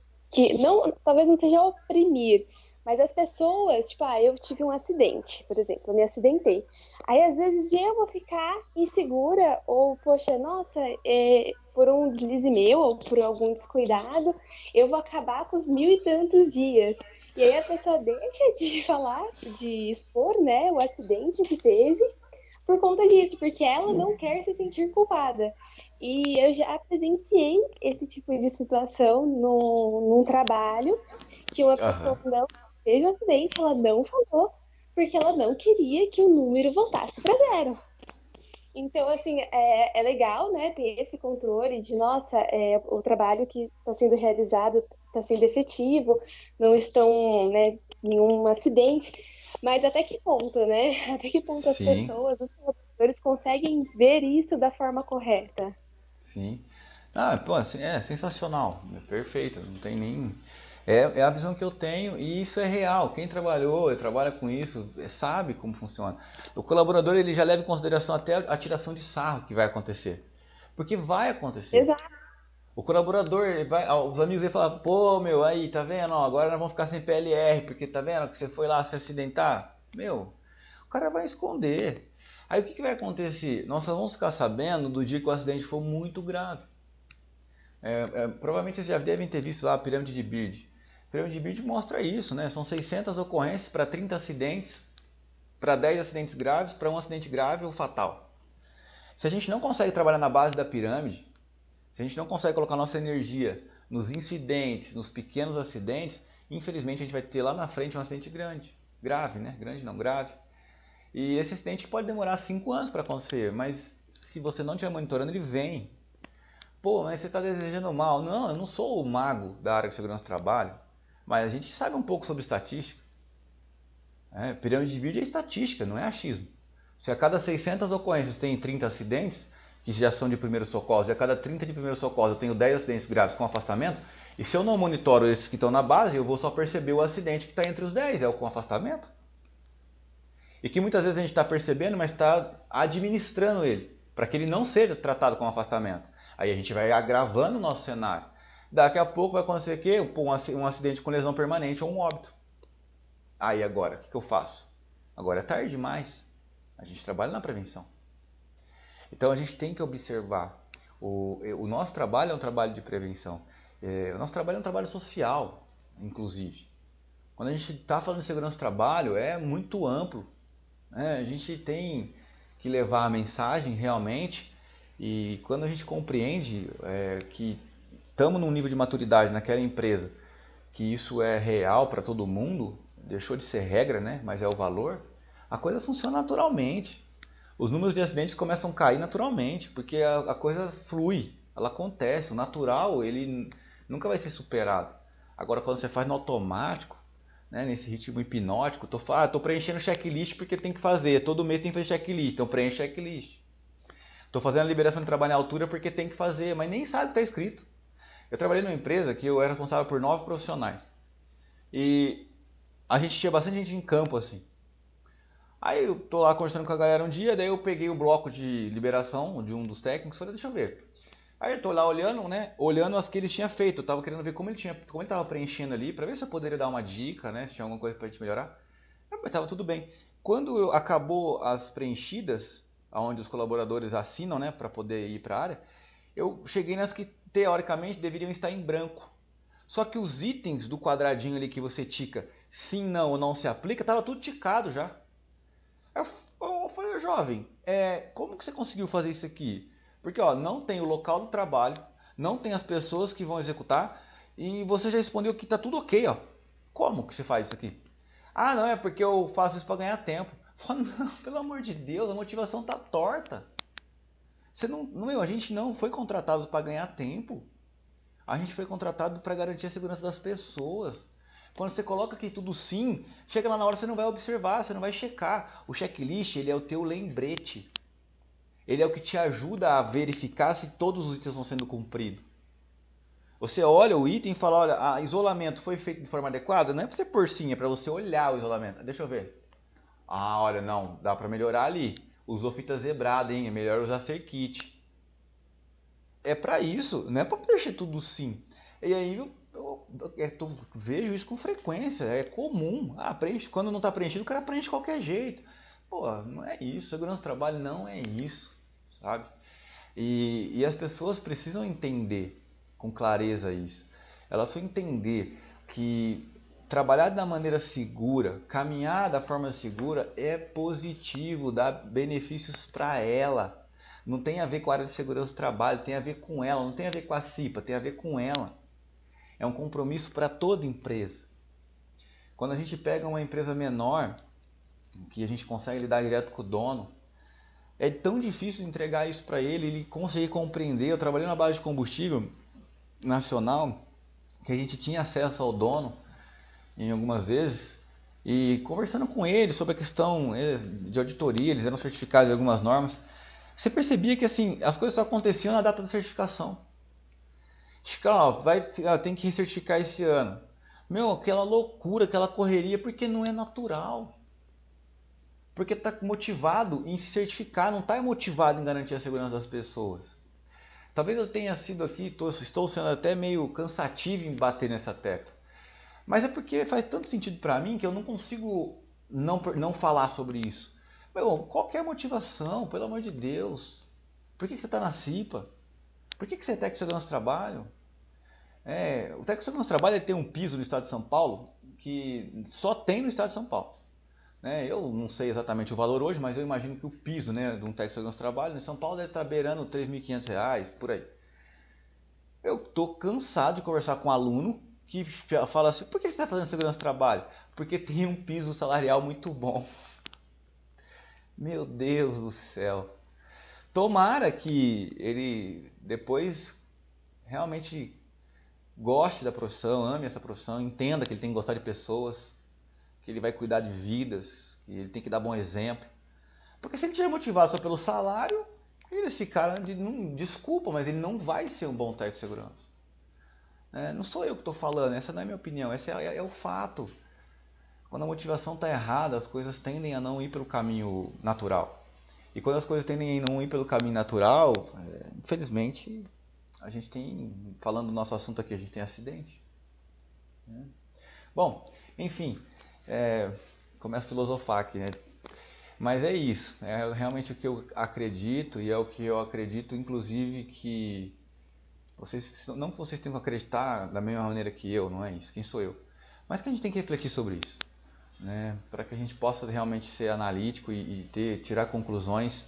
não, talvez não seja oprimir, mas as pessoas, tipo, eu tive um acidente, por exemplo, eu me acidentei. Aí, às vezes, eu vou ficar insegura, ou, poxa, nossa, por um deslize meu, ou por algum descuidado, eu vou acabar com os 1000 e tantos dias. E aí a pessoa deixa de falar, de expor, né, o acidente que teve por conta disso, porque ela não quer se sentir culpada. E eu já presenciei esse tipo de situação num trabalho, que uma pessoa não teve um acidente, ela não falou, porque ela não queria que o número voltasse para zero. Então, assim, é legal, né, ter esse controle de, nossa, o trabalho que está sendo realizado está sendo efetivo, não estão, né, nenhum acidente, mas até que ponto, né? Até que ponto as pessoas, os colaboradores conseguem ver isso da forma correta? Sim. Pô, assim, sensacional, perfeito, não tem nem... É a visão que eu tenho e isso é real. Quem trabalha com isso, sabe como funciona. O colaborador ele já leva em consideração até a tiração de sarro que vai acontecer. Porque vai acontecer. Exato. O colaborador, os amigos vão falar, pô, meu, aí, tá vendo? Agora nós vamos ficar sem PLR, porque tá vendo que você foi lá se acidentar? Meu, o cara vai esconder. Aí o que vai acontecer? Nós só vamos ficar sabendo do dia que o acidente for muito grave. Provavelmente vocês já devem ter visto lá a pirâmide de Bird. A pirâmide de Bird mostra isso, né? São 600 ocorrências para 30 acidentes, para 10 acidentes graves, para um acidente grave ou fatal. Se a gente não consegue trabalhar na base da pirâmide, se a gente não consegue colocar nossa energia nos incidentes, nos pequenos acidentes, infelizmente a gente vai ter lá na frente um acidente grande. Grave, né? Grande não, grave. E esse acidente pode demorar 5 anos para acontecer, mas se você não estiver monitorando, ele vem. Pô, mas você está desejando mal. Não, eu não sou o mago da área de segurança do trabalho, mas a gente sabe um pouco sobre estatística. Pirâmide de Bird é estatística, não é achismo. Se a cada 600 ocorrências tem 30 acidentes, que já são de primeiros socorros, e a cada 30 de primeiros socorros eu tenho 10 acidentes graves com afastamento, e se eu não monitoro esses que estão na base, eu vou só perceber o acidente que está entre os 10, é o com afastamento. E que muitas vezes a gente está percebendo, mas está administrando ele, para que ele não seja tratado com afastamento. Aí a gente vai agravando o nosso cenário. Daqui a pouco vai acontecer o quê? Um acidente com lesão permanente ou um óbito. Aí agora, o que eu faço? Agora é tarde demais. A gente trabalha na prevenção. Então a gente tem que observar. O nosso trabalho é um trabalho de prevenção. O nosso trabalho é um trabalho social, inclusive. Quando a gente está falando de segurança do trabalho, é muito amplo. A gente tem que levar a mensagem realmente, e quando a gente compreende que estamos num nível de maturidade naquela empresa, que isso é real para todo mundo, deixou de ser regra, né? Mas é o valor, a coisa funciona naturalmente. Os números de acidentes começam a cair naturalmente, porque a coisa flui, ela acontece. O natural, ele nunca vai ser superado. Agora, quando você faz no automático, né, nesse ritmo hipnótico, tô preenchendo checklist porque tem que fazer. Todo mês tem que fazer checklist, então preenche checklist. Tô fazendo a liberação de trabalho em altura porque tem que fazer, mas nem sabe o que está escrito. Eu trabalhei numa empresa que eu era responsável por 9 profissionais. E a gente tinha bastante gente em campo, assim. Aí eu tô lá conversando com a galera um dia, daí eu peguei o bloco de liberação de um dos técnicos e falei, deixa eu ver. Aí eu tô lá olhando, né? Olhando as que ele tinha feito. Eu tava querendo ver como ele tava preenchendo ali, pra ver se eu poderia dar uma dica, né? Se tinha alguma coisa pra gente melhorar. Mas tava tudo bem. Quando acabou as preenchidas, onde os colaboradores assinam, né, para poder ir para a área, eu cheguei nas que teoricamente deveriam estar em branco. Só que os itens do quadradinho ali que você tica sim, não ou não se aplica, tava tudo ticado já. Aí eu falei, jovem, como que você conseguiu fazer isso aqui? Porque ó, não tem o local do trabalho, não tem as pessoas que vão executar e você já respondeu que tá tudo ok, ó. Como que você faz isso aqui? Ah, não, é porque eu faço isso para ganhar tempo. Fala, não, pelo amor de Deus, a motivação tá torta. A gente não foi contratado para ganhar tempo. A gente foi contratado para garantir a segurança das pessoas. Quando você coloca aqui tudo sim, chega lá na hora você não vai observar, você não vai checar. O checklist, ele é o teu lembrete. Ele é o que te ajuda a verificar se todos os itens estão sendo cumpridos. Você olha o item e fala, olha, isolamento foi feito de forma adequada? Não é para você pôr sim, é para você olhar o isolamento. Deixa eu ver. Ah, olha, não, dá para melhorar ali. Usou fita zebrada, hein? É melhor usar circuit. É para isso, não é para preencher tudo sim. E aí eu vejo isso com frequência, é comum. Quando não está preenchido, o cara preenche de qualquer jeito. Pô, não é isso, segurança do trabalho não é isso, sabe? E as pessoas precisam entender com clareza isso. Elas precisam entender que trabalhar da maneira segura, caminhar da forma segura é positivo, dá benefícios para ela. Não tem a ver com a área de segurança do trabalho, tem a ver com ela, não tem a ver com a CIPA, tem a ver com ela. É um compromisso para toda empresa. Quando a gente pega uma empresa menor, que a gente consegue lidar direto com o dono, é tão difícil entregar isso para ele conseguir compreender. Eu trabalhei na base de combustível nacional, que a gente tinha acesso ao dono em algumas vezes, e conversando com ele sobre a questão de auditoria, eles eram certificados em algumas normas, você percebia que assim, as coisas só aconteciam na data da certificação. Tem que recertificar esse ano. Meu, aquela loucura, aquela correria, porque não é natural. Porque está motivado em se certificar, não está motivado em garantir a segurança das pessoas. Talvez eu tenha sido aqui, estou sendo até meio cansativo em bater nessa tecla. Mas é porque faz tanto sentido para mim que eu não consigo não falar sobre isso. Meu, qual que é a motivação, pelo amor de Deus? Por que você está na CIPA? Por que você é técnico de segurança do trabalho? O técnico de segurança do trabalho tem um piso no estado de São Paulo que só tem no estado de São Paulo. Eu não sei exatamente o valor hoje, mas eu imagino que o piso, de um técnico de segurança do trabalho em São Paulo deve estar beirando R$ 3.500, por aí. Eu estou cansado de conversar com um aluno que fala assim, por que você está fazendo segurança do trabalho? Porque tem um piso salarial muito bom. Meu Deus do céu. Tomara que ele depois realmente goste da profissão, ame essa profissão, entenda que ele tem que gostar de pessoas, que ele vai cuidar de vidas, que ele tem que dar bom exemplo. Porque se ele estiver motivado só pelo salário, esse cara, desculpa, mas ele não vai ser um bom técnico de segurança. Não sou eu que estou falando, essa não é a minha opinião, esse é o fato. Quando a motivação está errada, as coisas tendem a não ir pelo caminho natural. E quando as coisas tendem a não ir pelo caminho natural, infelizmente, a gente tem, falando do nosso assunto aqui, a gente tem acidente. Bom, enfim, começo a filosofar aqui, né? Mas é isso, é realmente o que eu acredito e é o que eu acredito, inclusive, que não que vocês tenham que acreditar da mesma maneira que eu, não é isso, quem sou eu? Mas que a gente tem que refletir sobre isso, né? Para que a gente possa realmente ser analítico e tirar conclusões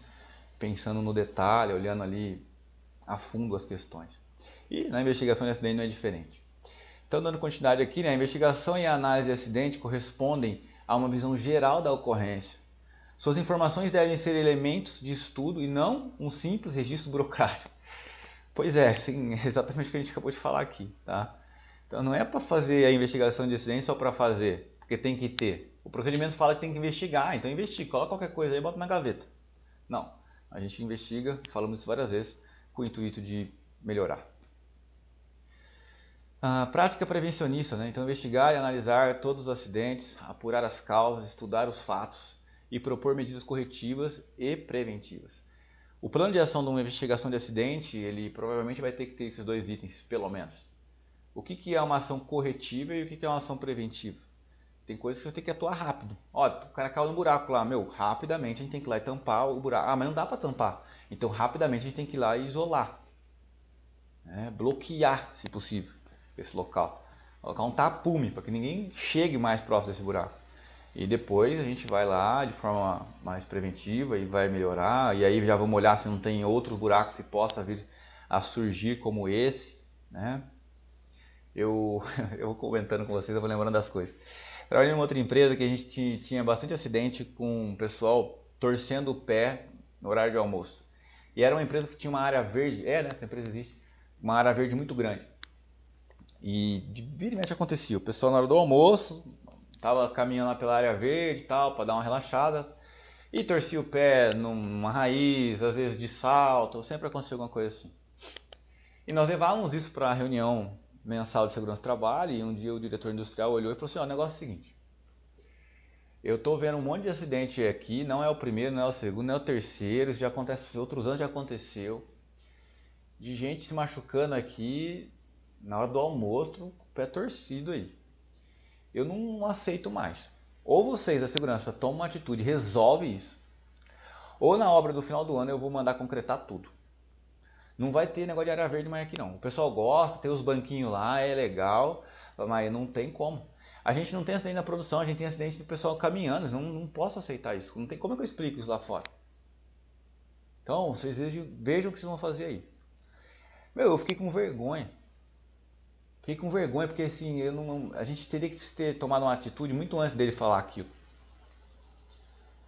pensando no detalhe, olhando ali a fundo as questões. E na investigação de acidente não é diferente. Então, dando continuidade aqui, a investigação e a análise de acidente correspondem a uma visão geral da ocorrência. Suas informações devem ser elementos de estudo e não um simples registro burocrático. Pois é, sim, é exatamente o que a gente acabou de falar aqui, tá? Então não é para fazer a investigação de acidente só para fazer, porque tem que ter. O procedimento fala que tem que investigar, então investiga, coloca qualquer coisa aí e bota na gaveta. Não, a gente investiga, falamos isso várias vezes, com o intuito de melhorar. A prática prevencionista, então investigar e analisar todos os acidentes, apurar as causas, estudar os fatos e propor medidas corretivas e preventivas. O plano de ação de uma investigação de acidente, ele provavelmente vai ter que ter esses 2 itens, pelo menos. O que é uma ação corretiva e o que é uma ação preventiva? Tem coisas que você tem que atuar rápido. Ó, o cara caiu no buraco lá, rapidamente a gente tem que ir lá e tampar o buraco. Ah, mas não dá para tampar. Então, rapidamente a gente tem que ir lá e isolar. Bloquear, se possível, esse local. Colocar um tapume para que ninguém chegue mais próximo desse buraco. E depois a gente vai lá de forma mais preventiva e vai melhorar. E aí já vamos olhar se não tem outros buracos que possa vir a surgir como esse, né? Eu vou comentando com vocês, eu vou lembrando das coisas. Trabalhei em uma outra empresa que a gente tinha bastante acidente com o pessoal torcendo o pé no horário de almoço. E era uma empresa que tinha uma área verde, né? Essa empresa existe, uma área verde muito grande. E de vira e mexe acontecia. O pessoal na hora do almoço estava caminhando lá pela área verde e tal, para dar uma relaxada, e torcia o pé numa raiz, às vezes de salto, sempre acontecia alguma coisa assim. E nós levávamos isso para a reunião mensal de segurança do trabalho, e um dia o diretor industrial olhou e falou assim: ó, o negócio é o seguinte, eu estou vendo um monte de acidente aqui, não é o primeiro, não é o segundo, não é o terceiro, isso já acontece, outros anos já aconteceu, de gente se machucando aqui na hora do almoço, com o pé torcido aí. Eu não aceito mais. Ou vocês da segurança tomam uma atitude e resolvem isso, ou na obra do final do ano eu vou mandar concretar tudo. Não vai ter negócio de área verde mais aqui não. O pessoal gosta, tem os banquinhos lá, é legal, mas não tem como. A gente não tem acidente na produção, a gente tem acidente do pessoal caminhando, não posso aceitar isso. Não tem como que eu explico isso lá fora. Então, vocês vejam o que vocês vão fazer aí. Eu fiquei com vergonha. Fiquei com vergonha porque assim, a gente teria que ter tomado uma atitude muito antes dele falar aquilo.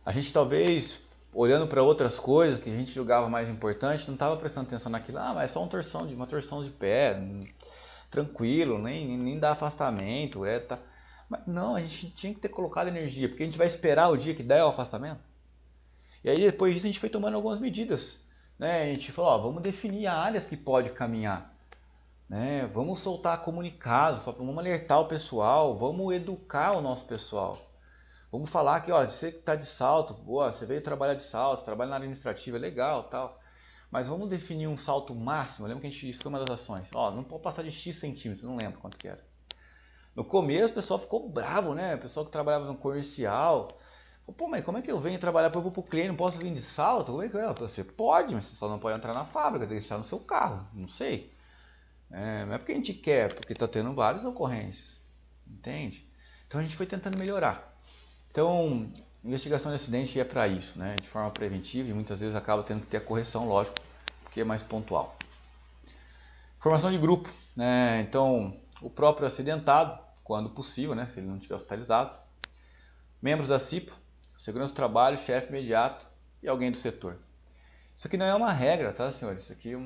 A gente talvez, olhando para outras coisas que a gente julgava mais importante, não estava prestando atenção naquilo. Ah, mas é só uma torção de pé, tranquilo, nem dá afastamento. Tá. Mas não, a gente tinha que ter colocado energia, porque a gente vai esperar o dia que der o afastamento. E aí depois disso a gente foi tomando algumas medidas. Né? A gente falou, ó, vamos definir áreas que pode caminhar. Né? Vamos soltar comunicados, vamos alertar o pessoal, vamos educar o nosso pessoal. Vamos falar que, ó, você que está de salto, boa, você veio trabalhar de salto, você trabalha na área administrativa, é legal, tal. Mas vamos definir um salto máximo. Eu lembro que a gente, isso foi uma das ações. Ó, não pode passar de X centímetros, não lembro quanto que era. No começo o pessoal ficou bravo, né? O pessoal que trabalhava no comercial. Pô, mas como é que eu venho trabalhar? Eu vou pro cliente, não posso vir de salto? Como é que é? Você pode, mas você só não pode entrar na fábrica, tem que deixar no seu carro, não sei. Não é porque a gente quer, porque está tendo várias ocorrências, entende? Então a gente foi tentando melhorar. Então, investigação de acidente é para isso, né? De forma preventiva, e muitas vezes acaba tendo que ter a correção, lógico, porque é mais pontual. Formação de grupo, né? Então, o próprio acidentado, quando possível, né? Se ele não estiver hospitalizado, membros da CIPA, segurança do trabalho, chefe imediato e alguém do setor. Isso aqui não é uma regra, tá, senhores? Isso aqui é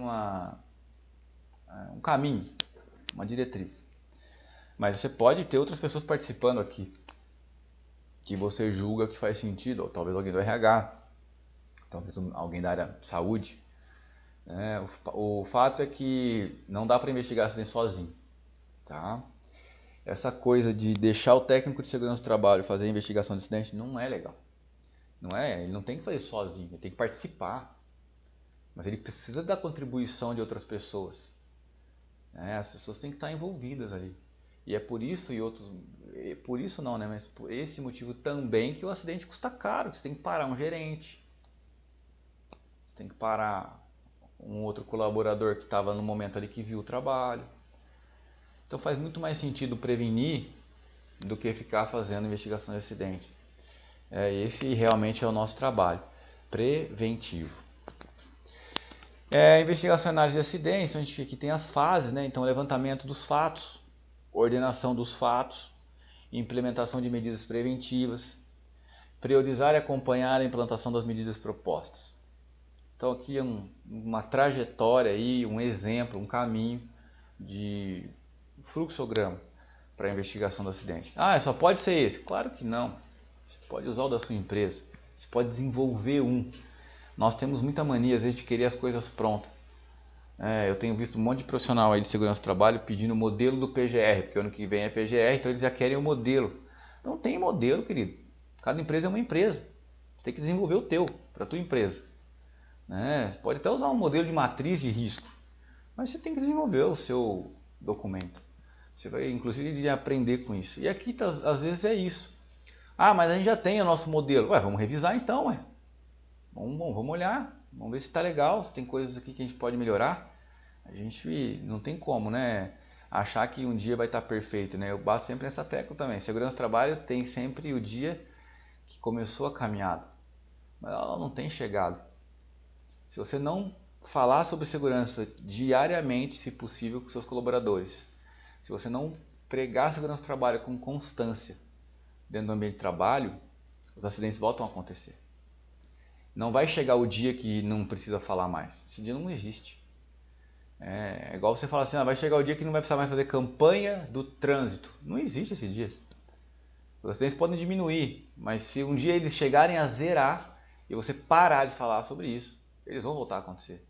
um caminho, uma diretriz. Mas você pode ter outras pessoas participando aqui, que você julga que faz sentido, ou talvez alguém do RH, talvez alguém da área de saúde. O fato é que não dá para investigar acidente sozinho. Tá? Essa coisa de deixar o técnico de segurança do trabalho fazer a investigação de acidente não é legal. Não é? Ele não tem que fazer sozinho, ele tem que participar. Mas ele precisa da contribuição de outras pessoas. As pessoas têm que estar envolvidas ali. E é por isso por isso não, né? Mas por esse motivo também que o acidente custa caro. Você tem que parar um gerente. Você tem que parar um outro colaborador que estava no momento ali que viu o trabalho. Então faz muito mais sentido prevenir do que ficar fazendo investigação de acidente. Esse realmente é o nosso trabalho, preventivo. Investigação e análise de acidentes, a gente aqui tem as fases, né? Então levantamento dos fatos, ordenação dos fatos, implementação de medidas preventivas, priorizar e acompanhar a implantação das medidas propostas. Então aqui é uma trajetória aí, um exemplo, um caminho de fluxograma para a investigação do acidente. Só pode ser esse? Claro que não. Você pode usar o da sua empresa, você pode desenvolver um. Nós temos muita mania às vezes de querer as coisas prontas. Eu tenho visto um monte de profissional aí de segurança do trabalho pedindo o modelo do PGR, porque ano que vem é PGR, então eles já querem o modelo. Não tem modelo, querido. Cada empresa é uma empresa. tem que desenvolver o teu, para a tua empresa. Né? Você pode até usar um modelo de matriz de risco, mas você tem que desenvolver o seu documento. Você vai, inclusive, aprender com isso. E aqui, às vezes, é isso. Ah, mas a gente já tem o nosso modelo. Ué, vamos revisar então, ué. Vamos olhar, vamos ver se está legal, se tem coisas aqui que a gente pode melhorar. A gente não tem como, né, achar que um dia vai estar perfeito, né? Eu bato sempre nessa tecla também. Segurança do trabalho tem sempre o dia que começou a caminhada, mas ela não tem chegado. Se você não falar sobre segurança diariamente, se possível, com seus colaboradores, se você não pregar segurança do trabalho com constância dentro do ambiente de trabalho, os acidentes voltam a acontecer. Não vai chegar o dia que não precisa falar mais. Esse dia não existe. É igual você falar assim, vai chegar o dia que não vai precisar mais fazer campanha do trânsito. Não existe esse dia. Os acidentes podem diminuir, mas se um dia eles chegarem a zerar e você parar de falar sobre isso, eles vão voltar a acontecer.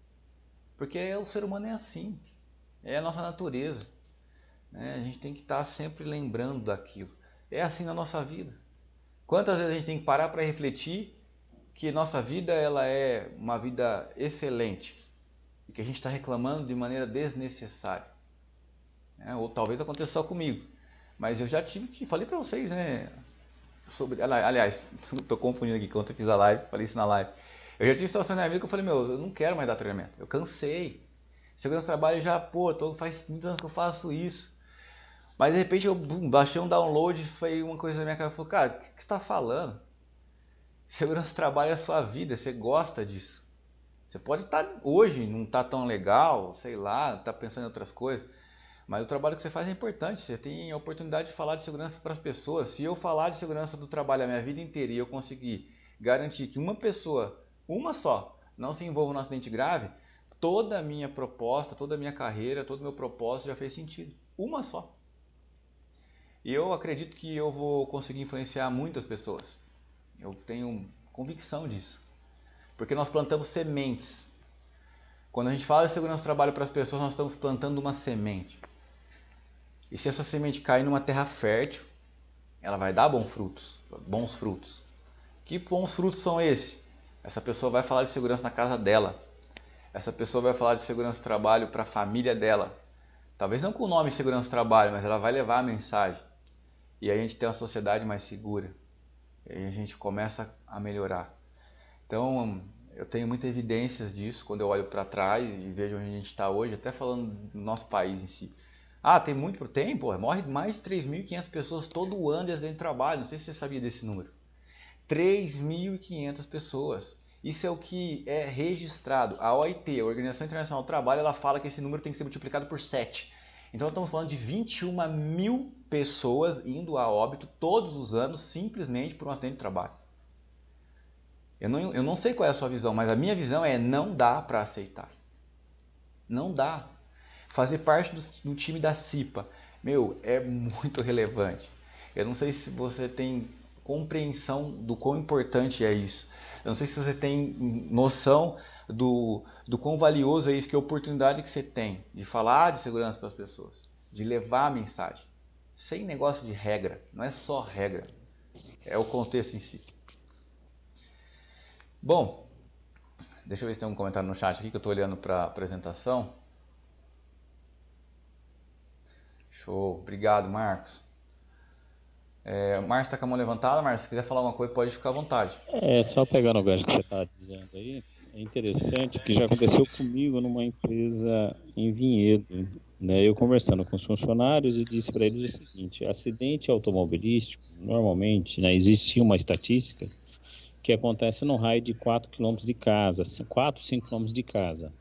Porque o ser humano é assim. É a nossa natureza. A gente tem que estar sempre lembrando daquilo. É assim na nossa vida. Quantas vezes a gente tem que parar para refletir que nossa vida ela é uma vida excelente e que a gente está reclamando de maneira desnecessária. Ou talvez aconteça só comigo, mas eu já tive que, falei para vocês, né, sobre, aliás, estou confundindo aqui, quando eu fiz a live, falei isso na live, eu já tive situação na minha vida que eu falei, eu não quero mais dar treinamento, eu cansei, segurança do trabalho já, faz muitos anos que eu faço isso, mas de repente eu baixei um download, foi uma coisa na minha cara, falou, cara, o que você está falando? Segurança do trabalho é a sua vida, você gosta disso. Você pode estar hoje, não está tão legal, sei lá, está pensando em outras coisas, mas o trabalho que você faz é importante. Você tem a oportunidade de falar de segurança para as pessoas. Se eu falar de segurança do trabalho a minha vida inteira e eu conseguir garantir que uma pessoa, uma só, não se envolva num acidente grave, toda a minha proposta, toda a minha carreira, todo o meu propósito já fez sentido. Uma só. E eu acredito que eu vou conseguir influenciar muitas pessoas. Eu tenho convicção disso. Porque nós plantamos sementes. Quando a gente fala de segurança do trabalho para as pessoas, nós estamos plantando uma semente. E se essa semente cair numa terra fértil, ela vai dar bons frutos. Que bons frutos são esses? Essa pessoa vai falar de segurança na casa dela. Essa pessoa vai falar de segurança do trabalho para a família dela. Talvez não com o nome segurança do trabalho, mas ela vai levar a mensagem. E aí a gente tem uma sociedade mais segura. E aí a gente começa a melhorar. Então, eu tenho muitas evidências disso quando eu olho para trás e vejo onde a gente está hoje, até falando do nosso país em si. Tem muito tempo, morre mais de 3.500 pessoas todo ano de acidente de trabalho. Não sei se você sabia desse número. 3.500 pessoas. Isso é o que é registrado. A OIT, a Organização Internacional do Trabalho, ela fala que esse número tem que ser multiplicado por 7. Então estamos falando de 21 mil pessoas indo a óbito todos os anos simplesmente por um acidente de trabalho. Eu não sei qual é a sua visão, mas a minha visão é não dá para aceitar. Não dá. Fazer parte do time da CIPA, é muito relevante. Eu não sei se você tem compreensão do quão importante é isso. Eu não sei se você tem noção do quão valioso é isso, que é a oportunidade que você tem de falar de segurança para as pessoas, de levar a mensagem. Sem negócio de regra, não é só regra, é o contexto em si. Bom, deixa eu ver se tem um comentário no chat aqui que eu estou olhando para a apresentação. Show, obrigado, Marcos. O Márcio está com a mão levantada. Márcio, se quiser falar alguma coisa, pode ficar à vontade. Só pegando o gancho que você está dizendo aí, é interessante que já aconteceu comigo numa empresa em Vinhedo, né? Eu conversando com os funcionários e disse para eles o seguinte: acidente automobilístico, normalmente, né, existe uma estatística que acontece num raio de 4 km de casa, 4, 5 km de casa.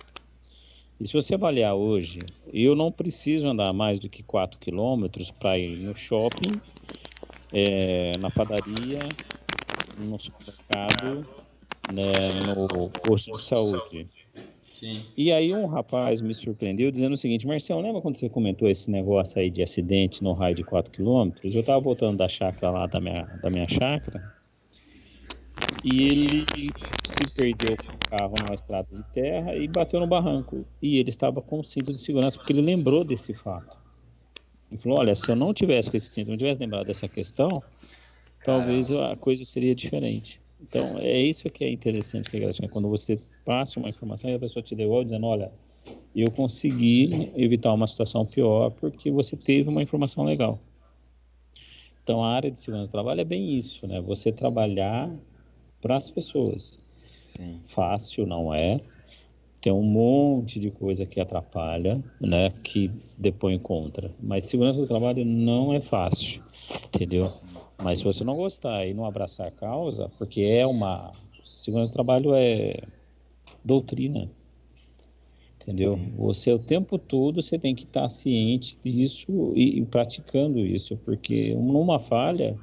E se você avaliar hoje, eu não preciso andar mais do que 4 km para ir no shopping, na padaria, no supermercado, né, no posto de saúde. Sim. E aí um rapaz me surpreendeu dizendo o seguinte: Marcelo, lembra quando você comentou esse negócio aí de acidente no raio de 4 km? Eu estava voltando da chácara lá, da minha chácara, e ele se perdeu com o carro numa estrada de terra e bateu no barranco. E ele estava com cinto de segurança, porque ele lembrou desse fato. Ele falou: olha, se eu não tivesse com esse cinto, não tivesse lembrado dessa questão, talvez a coisa seria diferente. Então, é isso que é interessante, que é gratificante, quando você passa uma informação e a pessoa te devolve dizendo, olha, eu consegui evitar uma situação pior porque você teve uma informação legal. Então, a área de segurança do trabalho é bem isso, né? Você trabalhar para as pessoas. Sim. Fácil não é. Tem um monte de coisa que atrapalha, né? Que depõe contra. Mas segurança do trabalho não é fácil, entendeu? Mas se você não gostar e não abraçar a causa, porque segurança do trabalho é doutrina, entendeu? Sim. Você o tempo todo você tem que estar ciente disso e praticando isso, porque numa falha,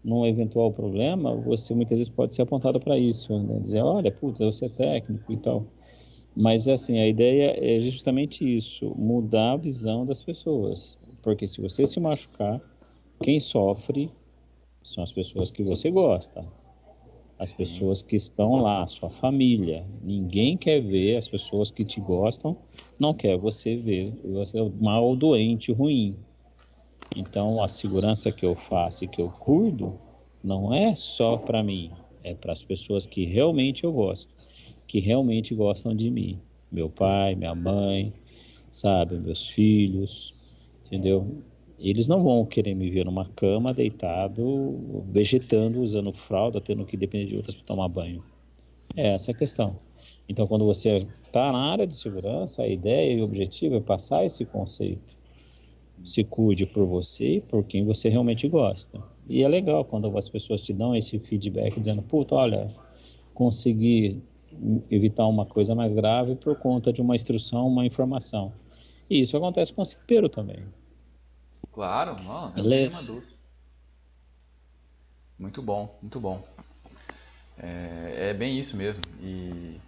num eventual problema, você muitas vezes pode ser apontado para isso, né? Dizer, olha, puta, você é técnico e tal. Mas assim, a ideia é justamente isso, mudar a visão das pessoas, porque se você se machucar, quem sofre são as pessoas que você gosta. As pessoas que estão lá, sua família. Ninguém quer ver as pessoas que te gostam, não quer você ver você mal, doente, ruim. Então, a segurança que eu faço e que eu cuido não é só para mim, é para as pessoas que realmente eu gosto, que realmente gostam de mim. Meu pai, minha mãe, sabe, meus filhos, entendeu? Eles não vão querer me ver numa cama, deitado, vegetando, usando fralda, tendo que depender de outras para tomar banho. É essa a questão. Então, quando você está na área de segurança, a ideia e o objetivo é passar esse conceito. Se cuide por você e por quem você realmente gosta. E é legal quando as pessoas te dão esse feedback dizendo, puta, olha, consegui evitar uma coisa mais grave por conta de uma instrução, uma informação. E isso acontece com o cipeiro também. Claro, não tem nenhuma dúvida. Muito bom, muito bom. É bem isso mesmo. E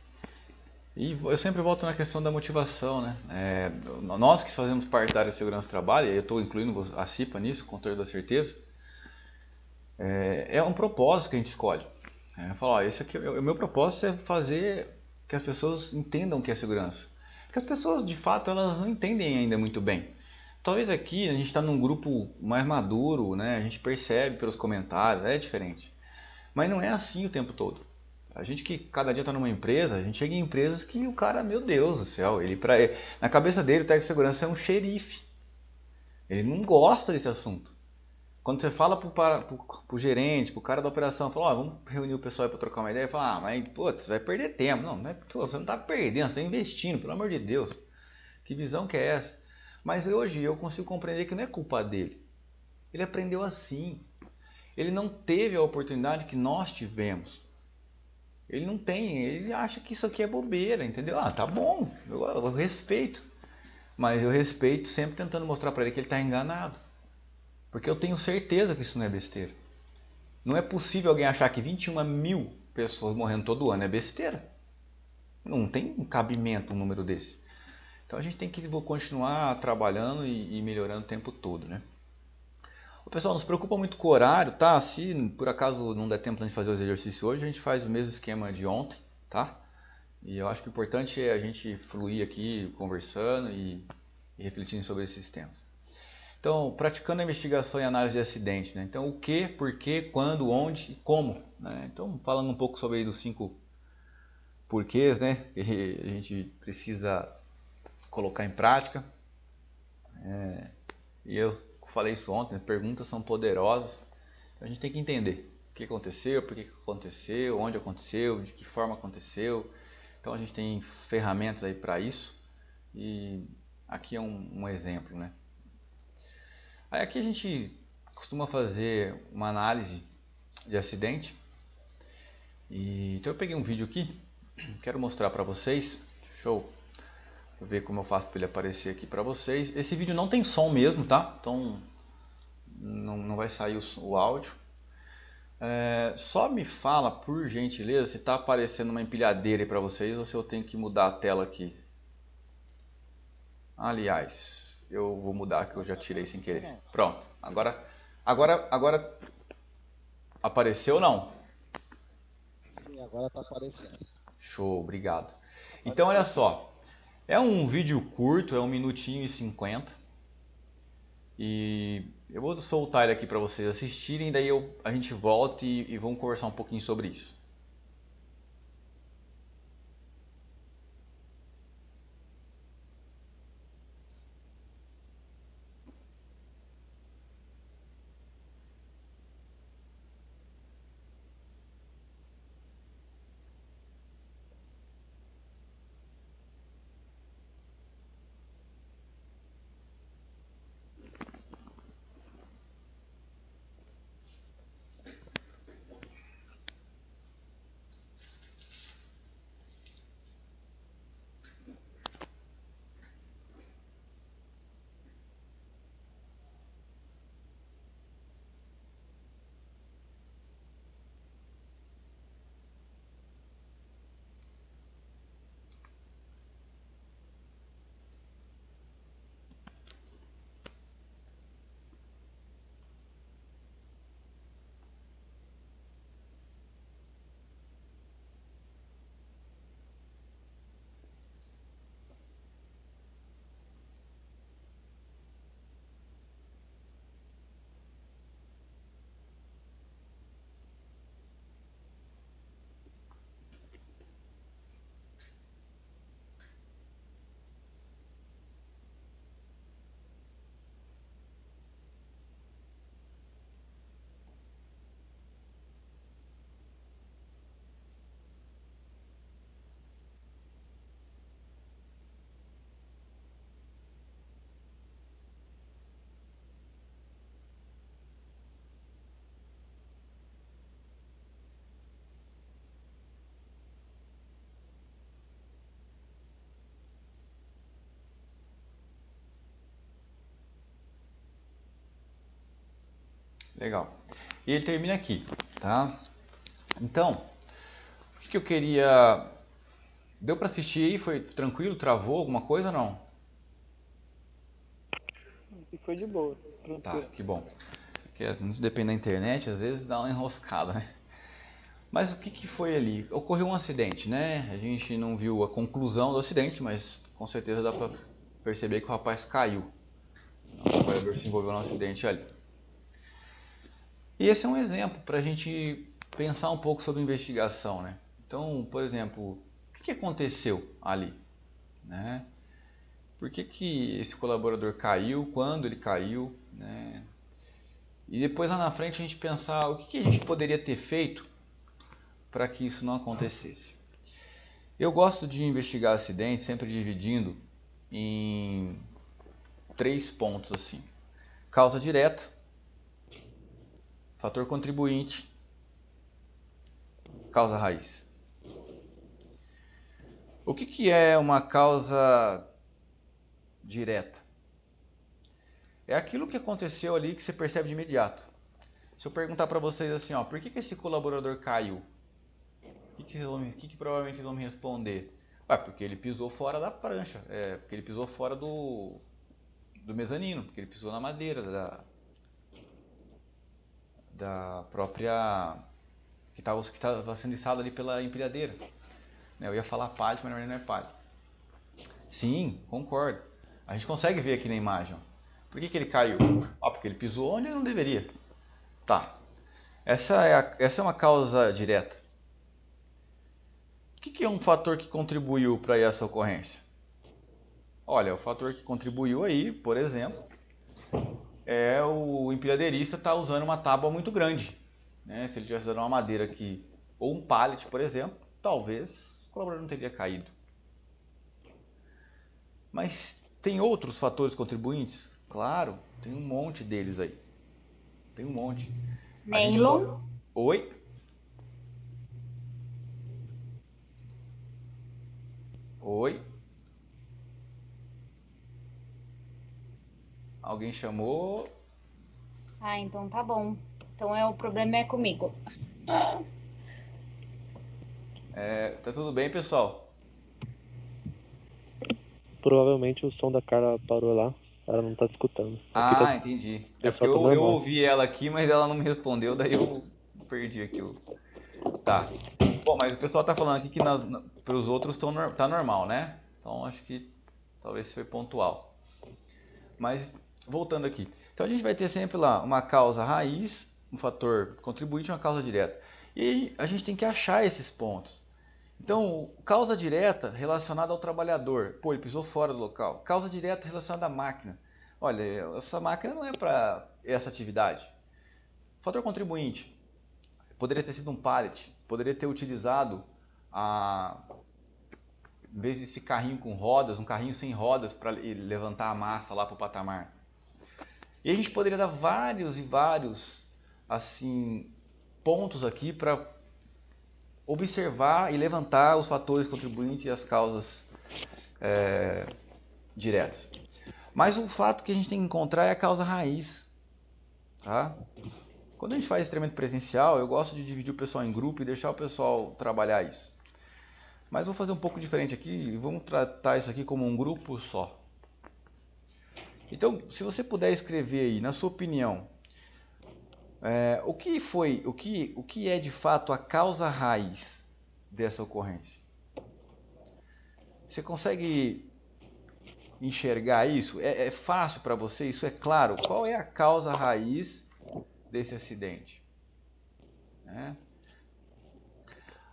eu sempre volto na questão da motivação, né? Nós que fazemos parte da área de segurança do trabalho, e eu estou incluindo a CIPA nisso, com toda certeza, é um propósito que a gente escolhe. Falar, esse aqui, o meu propósito é fazer que as pessoas entendam o que é segurança. Porque as pessoas, de fato, elas não entendem ainda muito bem. Talvez aqui a gente está num grupo mais maduro, né? A gente percebe pelos comentários, é diferente. Mas não é assim o tempo todo. A gente que cada dia está numa empresa, a gente chega em empresas que o cara, meu Deus do céu, na cabeça dele o técnico de segurança é um xerife. Ele não gosta desse assunto. Quando você fala pro gerente, pro cara da operação, fala, vamos reunir o pessoal aí para trocar uma ideia, fala, mas pô, você vai perder tempo. Não, você não está perdendo, você está investindo, pelo amor de Deus. Que visão que é essa? Mas hoje eu consigo compreender que não é culpa dele. Ele aprendeu assim. Ele não teve a oportunidade que nós tivemos. Ele não tem, ele acha que isso aqui é bobeira, entendeu? Tá bom, eu respeito. Mas eu respeito sempre tentando mostrar para ele que ele está enganado. Porque eu tenho certeza que isso não é besteira. Não é possível alguém achar que 21 mil pessoas morrendo todo ano é besteira. Não tem cabimento um número desse. Então a gente tem que continuar trabalhando e melhorando o tempo todo, né? O pessoal não se preocupa muito com o horário, tá? Se por acaso não der tempo de fazer os exercícios hoje, a gente faz o mesmo esquema de ontem, tá? E eu acho que o importante é a gente fluir aqui conversando e refletindo sobre esses temas. Então, praticando a investigação e análise de acidente, né? Então, o que, por quê, quando, onde e como, né? Então, falando um pouco sobre aí dos 5 porquês, né? Que a gente precisa colocar em prática. E eu falei isso ontem, né? Perguntas são poderosas. Então, a gente tem que entender o que aconteceu, por que aconteceu, onde aconteceu, de que forma aconteceu. Então, a gente tem ferramentas aí para isso. E aqui é um exemplo, né? Aí aqui a gente costuma fazer uma análise de acidente. Então eu peguei um vídeo aqui, quero mostrar para vocês. Show! Vou ver como eu faço para ele aparecer aqui para vocês. Esse vídeo não tem som mesmo, tá? Então não vai sair o áudio. Só me fala, por gentileza, se está aparecendo uma empilhadeira aí para vocês ou se eu tenho que mudar a tela aqui. Aliás, eu vou mudar que eu já tirei sem querer. Pronto. Agora apareceu ou não? Sim, agora está aparecendo. Show, obrigado. Então olha só. É um vídeo curto, é 1 minutinho e 50. E eu vou soltar ele aqui para vocês assistirem, daí a gente volta e vamos conversar um pouquinho sobre isso. Legal. E ele termina aqui, tá? Então, o que eu queria... Deu para assistir aí? Foi tranquilo? Travou alguma coisa ou não? E foi de boa. Tá, Tranquilo. que bom. Porque a gente depende da internet, às vezes dá uma enroscada, né? Mas o que foi ali? Ocorreu um acidente, né? A gente não viu a conclusão do acidente, mas com certeza dá para perceber que o rapaz caiu. O trabalhador se envolveu num acidente ali. E esse é um exemplo para a gente pensar um pouco sobre investigação, né? Então, por exemplo, o que aconteceu ali, né? Por que esse colaborador caiu, quando ele caiu, né? E depois lá na frente a gente pensar o que a gente poderia ter feito para que isso não acontecesse. Eu gosto de investigar acidentes sempre dividindo em 3 pontos assim: causa direta, fator contribuinte, causa raiz. O que é uma causa direta? É aquilo que aconteceu ali que você percebe de imediato. Se eu perguntar para vocês assim, ó, por que esse colaborador caiu? O que provavelmente eles vão me responder? Porque ele pisou fora da prancha, porque ele pisou fora do mezanino, porque ele pisou na madeira da própria... que estava sendo içado ali pela empilhadeira. Eu ia falar pallet, mas na verdade não é pallet. Sim, concordo. A gente consegue ver aqui na imagem. Por que ele caiu? Porque ele pisou onde ele não deveria. Tá. Essa é uma causa direta. O que é um fator que contribuiu para essa ocorrência? Olha, o fator que contribuiu aí, por exemplo, é o empilhadeirista estar usando uma tábua muito grande, né? Se ele tivesse usando uma madeira aqui, ou um pallet, por exemplo, talvez o colaborador não teria caído. Mas tem outros fatores contribuintes? Claro, tem um monte deles aí. Tem um monte. Nylon? Oi? Oi? Alguém chamou? Ah, então tá bom. Então o problema é comigo. Tá tudo bem, pessoal? Provavelmente o som da Carla parou lá. Ela não tá escutando. Aqui tá... Entendi. Porque eu ouvi ela aqui, mas ela não me respondeu, daí eu perdi aqui o... Tá. Bom, mas o pessoal tá falando aqui que para os outros tá normal, né? Então acho que talvez foi pontual. Mas voltando aqui. Então a gente vai ter sempre lá uma causa raiz, um fator contribuinte e uma causa direta. E a gente tem que achar esses pontos. Então, causa direta relacionada ao trabalhador. Ele pisou fora do local. Causa direta relacionada à máquina. Olha, essa máquina não é para essa atividade. Fator contribuinte. Poderia ter sido um pallet. Poderia ter utilizado, em vez desse carrinho com rodas, um carrinho sem rodas para levantar a massa lá para o patamar. E a gente poderia dar vários e vários assim, pontos aqui para observar e levantar os fatores contribuintes e as causas diretas. Mas o fato que a gente tem que encontrar é a causa raiz. Tá? Quando a gente faz treinamento presencial, eu gosto de dividir o pessoal em grupo e deixar o pessoal trabalhar isso. Mas vou fazer um pouco diferente aqui e vamos tratar isso aqui como um grupo só. Então, se você puder escrever aí, na sua opinião, o que é de fato a causa raiz dessa ocorrência? Você consegue enxergar isso? É fácil para você? Isso é claro? Qual é a causa raiz desse acidente?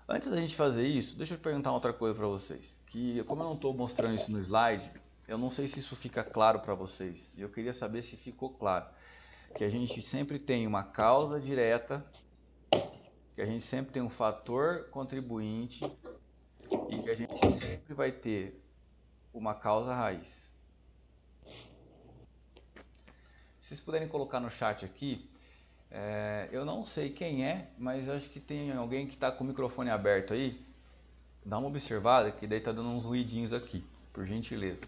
Antes da gente fazer isso, deixa eu perguntar outra coisa para vocês. Que como eu não estou mostrando isso no slide, eu não sei se isso fica claro para vocês. E eu queria saber se ficou claro. Que a gente sempre tem uma causa direta, que a gente sempre tem um fator contribuinte e que a gente sempre vai ter uma causa raiz. Se vocês puderem colocar no chat aqui, eu não sei quem é, mas acho que tem alguém que está com o microfone aberto aí. Dá uma observada, que daí está dando uns ruidinhos aqui, por gentileza.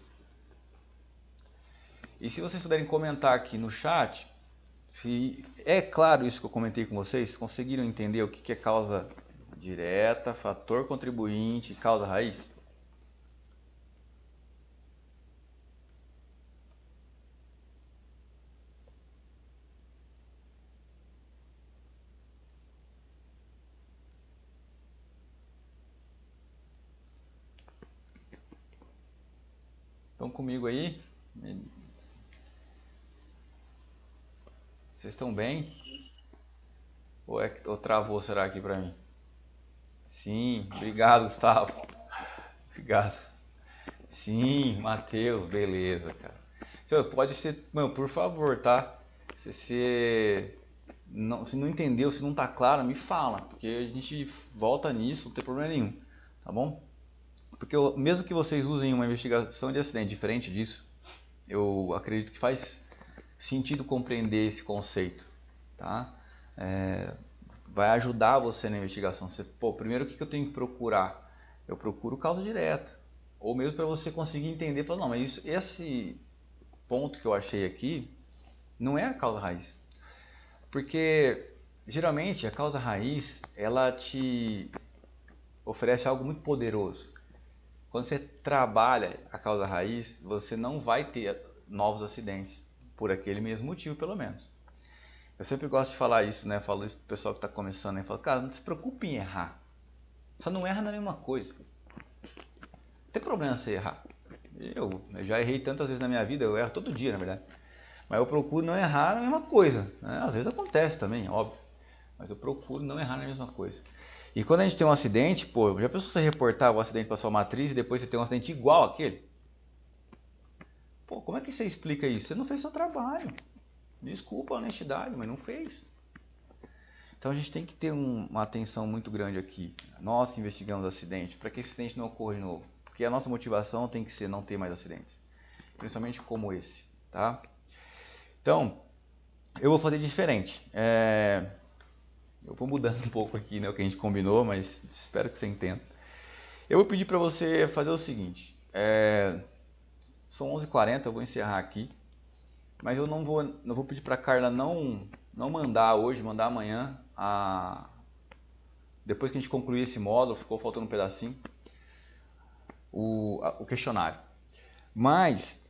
E se vocês puderem comentar aqui no chat, Se é claro isso que eu comentei com vocês, conseguiram entender o que é causa direta, fator contribuinte, causa raiz? Estão comigo aí? Vocês estão bem? Ou travou, será, aqui pra mim? Sim, obrigado, Gustavo. Obrigado. Sim, Matheus, beleza, cara. Pode ser, mano, por favor, tá? Se não entendeu, se não tá claro, me fala, porque a gente volta nisso, não tem problema nenhum, tá bom? Porque mesmo que vocês usem uma investigação de acidente diferente disso, eu acredito que faz sentido compreender esse conceito, tá? Vai ajudar você na investigação. Primeiro o que eu tenho que procurar? Eu procuro causa direta. Ou mesmo para você conseguir entender, falar, não, mas esse ponto que eu achei aqui não é a causa raiz. Porque geralmente a causa raiz, ela te oferece algo muito poderoso. Quando você trabalha a causa raiz, você não vai ter novos acidentes, por aquele mesmo motivo, pelo menos. Eu sempre gosto de falar isso, né? Falo isso pro pessoal que está começando, né? Falo, cara, não se preocupe em errar. Só não erra na mesma coisa. Não tem problema você errar. Eu já errei tantas vezes na minha vida, eu erro todo dia, na verdade. Mas eu procuro não errar na mesma coisa, né? Às vezes acontece também, óbvio. Mas eu procuro não errar na mesma coisa. E quando a gente tem um acidente, já pensou você reportar o acidente para sua matriz e depois você tem um acidente igual àquele? Como é que você explica isso? Você não fez seu trabalho. Desculpa a honestidade, mas não fez. Então a gente tem que ter uma atenção muito grande aqui. Nós investigamos acidente para que esse acidente não ocorra de novo. Porque a nossa motivação tem que ser não ter mais acidentes. Principalmente como esse, tá? Então, eu vou fazer diferente. Eu vou mudando um pouco aqui, né, o que a gente combinou, mas espero que você entenda. Eu vou pedir para você fazer o seguinte. São 11h40, eu vou encerrar aqui. Mas eu não vou pedir para a Carla não mandar hoje, mandar amanhã. Depois que a gente concluir esse módulo, ficou faltando um pedacinho, o questionário. Mas